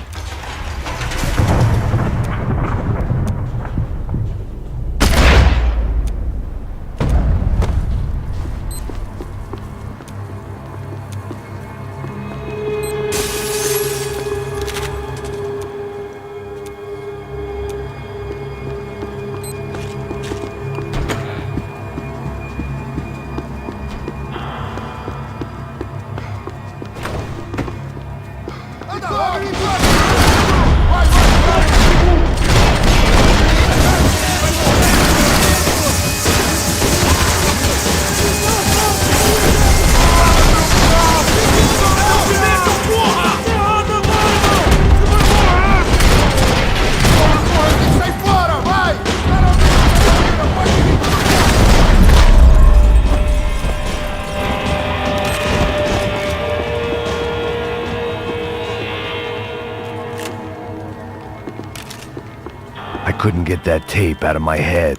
I couldn't get that tape out of my head.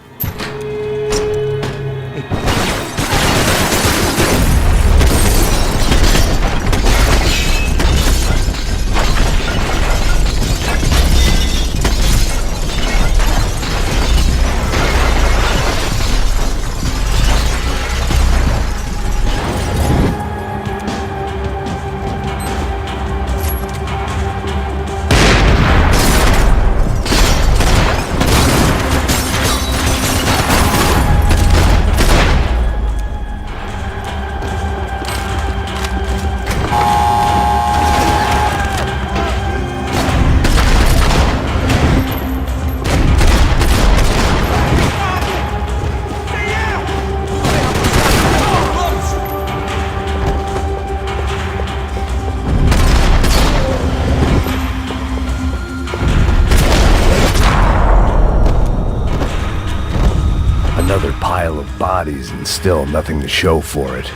Another pile of bodies and still nothing to show for it.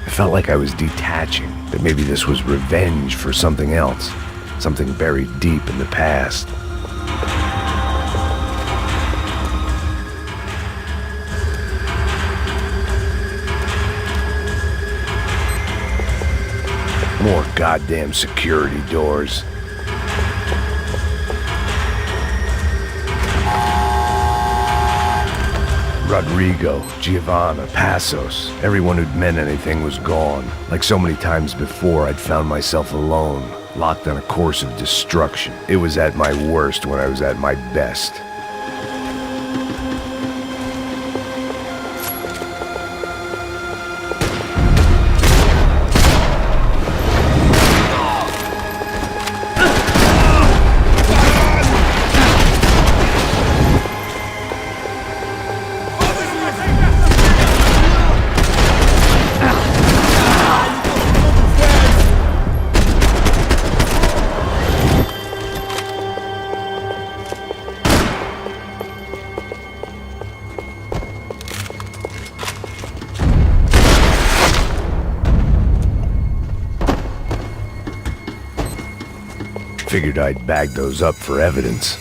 I felt like I was detaching, that maybe this was revenge for something else, something buried deep in the past. More goddamn security doors. Rodrigo, Giovanna, Passos, everyone who'd meant anything was gone. Like so many times before, I'd found myself alone, locked on a course of destruction. It was at my worst when I was at my best. Figured I'd bag those up for evidence.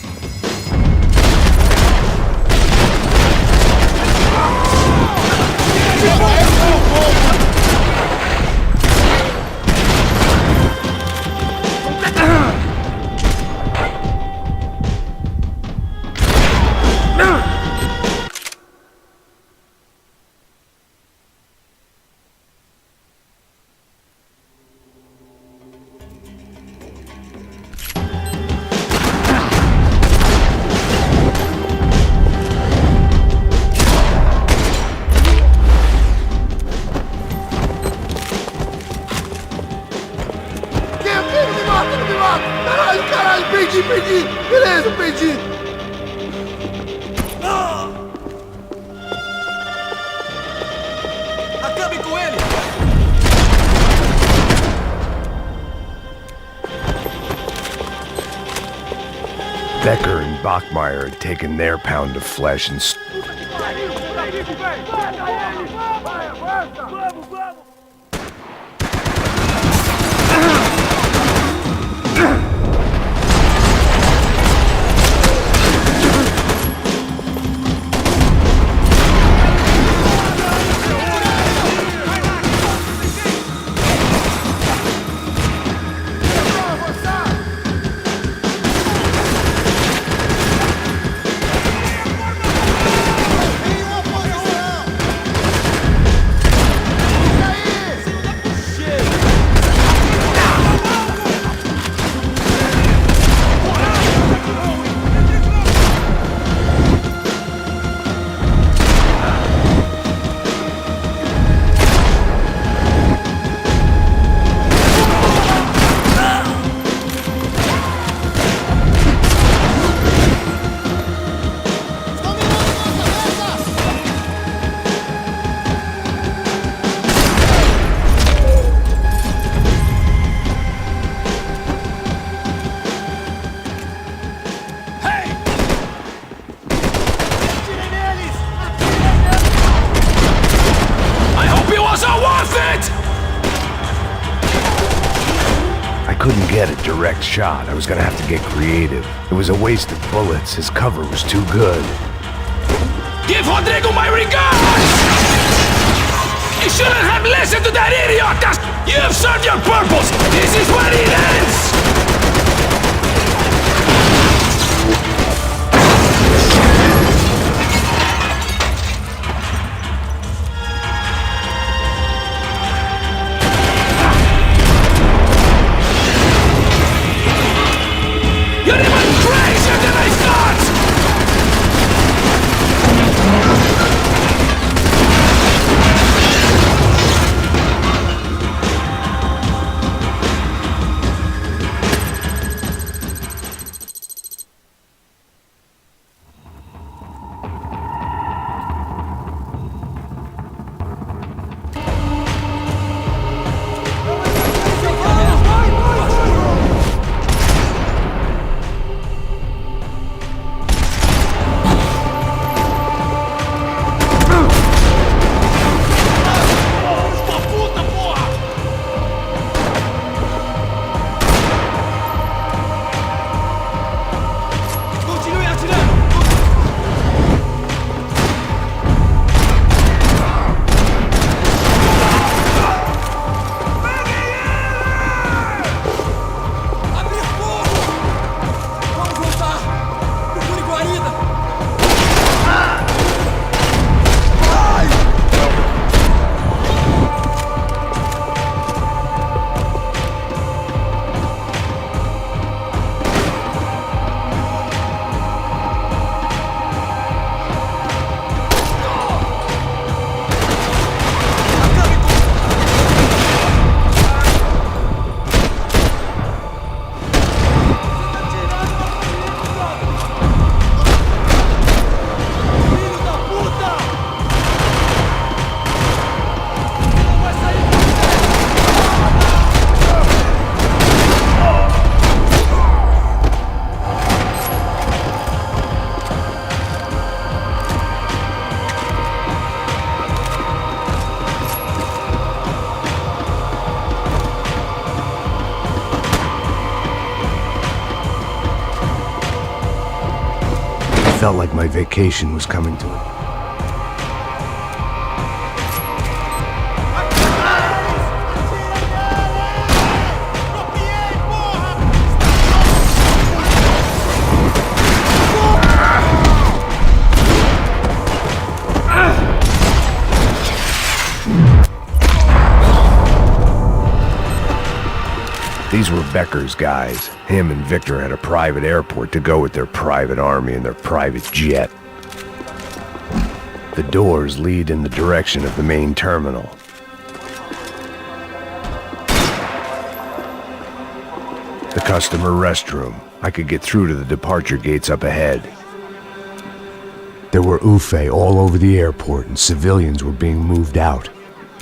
Ai, perdi! Beleza, perdi! Acabe com ele! Becker and Bachmeyer had taken their pound of flesh and couldn't get a direct shot. I was gonna have to get creative. It was a waste of bullets. His cover was too good. Give Rodrigo my regards! You shouldn't have listened to that idiot! You've served your purpose! This is where it ends! Felt like my vacation was coming to an These were Becker's guys. Him and Victor had a private airport to go with their private army and their private jet. The doors lead in the direction of the main terminal. The customer restroom. I could get through to the departure gates up ahead. There were UFE all over the airport, and civilians were being moved out.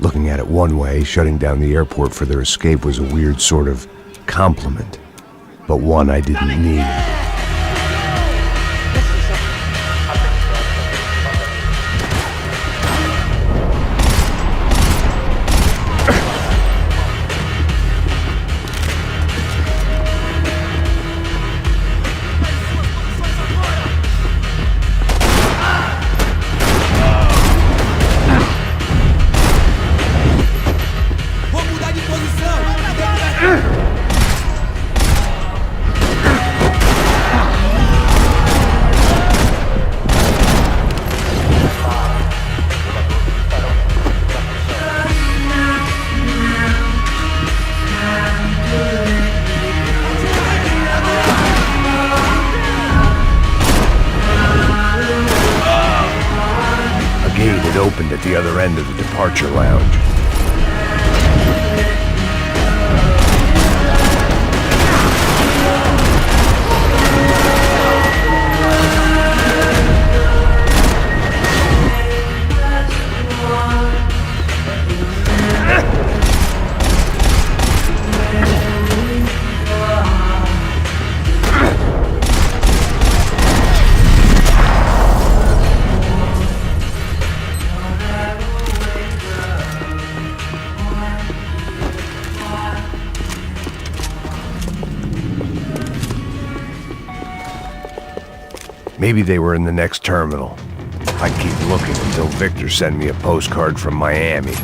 Looking at it one way, shutting down the airport for their escape was a weird sort of compliment, but one I didn't need. Opened at the other end of the departure lounge. Maybe they were in the next terminal. I'd keep looking until Victor sent me a postcard from Miami.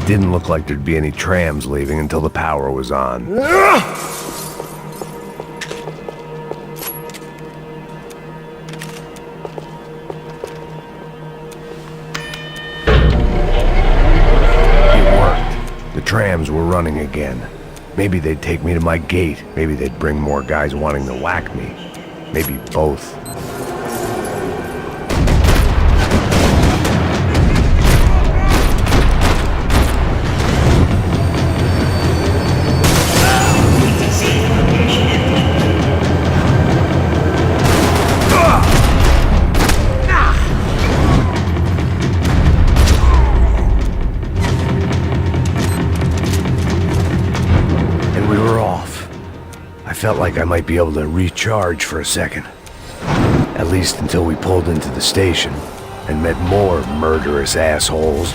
Didn't look like there'd be any trams leaving until the power was on. It worked. The trams were running again. Maybe they'd take me to my gate. Maybe they'd bring more guys wanting to whack me. Maybe both. Felt like I might be able to recharge for a second. At least until we pulled into the station and met more murderous assholes.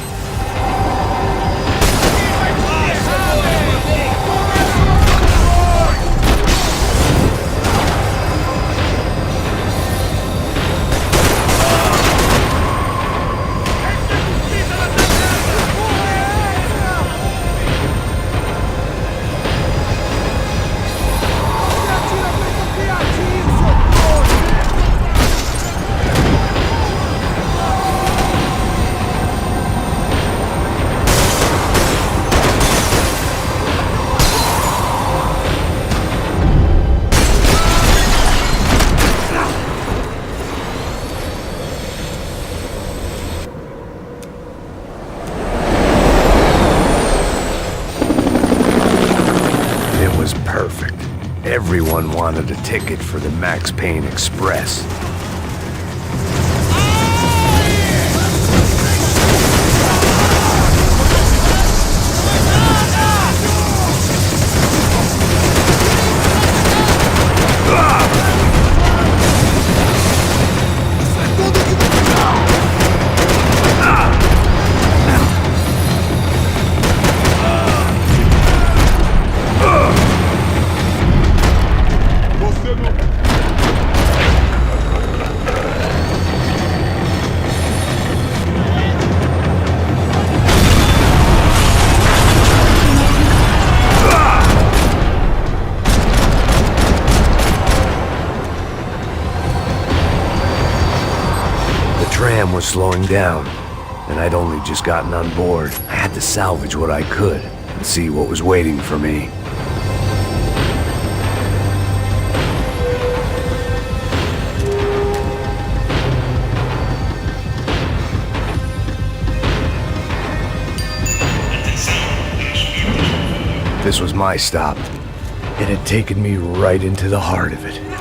Everyone wanted a ticket for the Max Payne Express. was slowing down, and I'd only just gotten on board. I had to salvage what I could and see what was waiting for me. This was my stop. It had taken me right into the heart of it.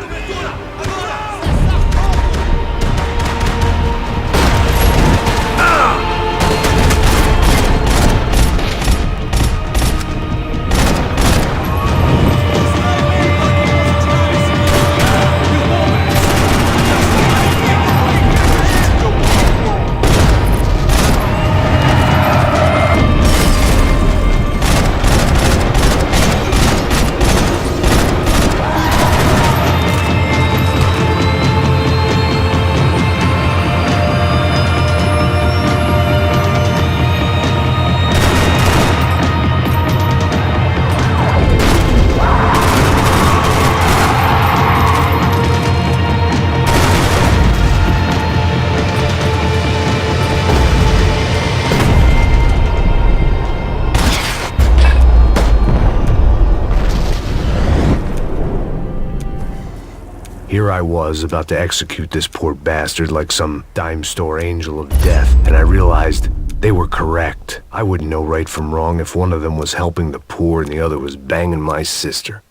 Here I was, about to execute this poor bastard like some dime store angel of death, and I realized they were correct. I wouldn't know right from wrong if one of them was helping the poor and the other was banging my sister.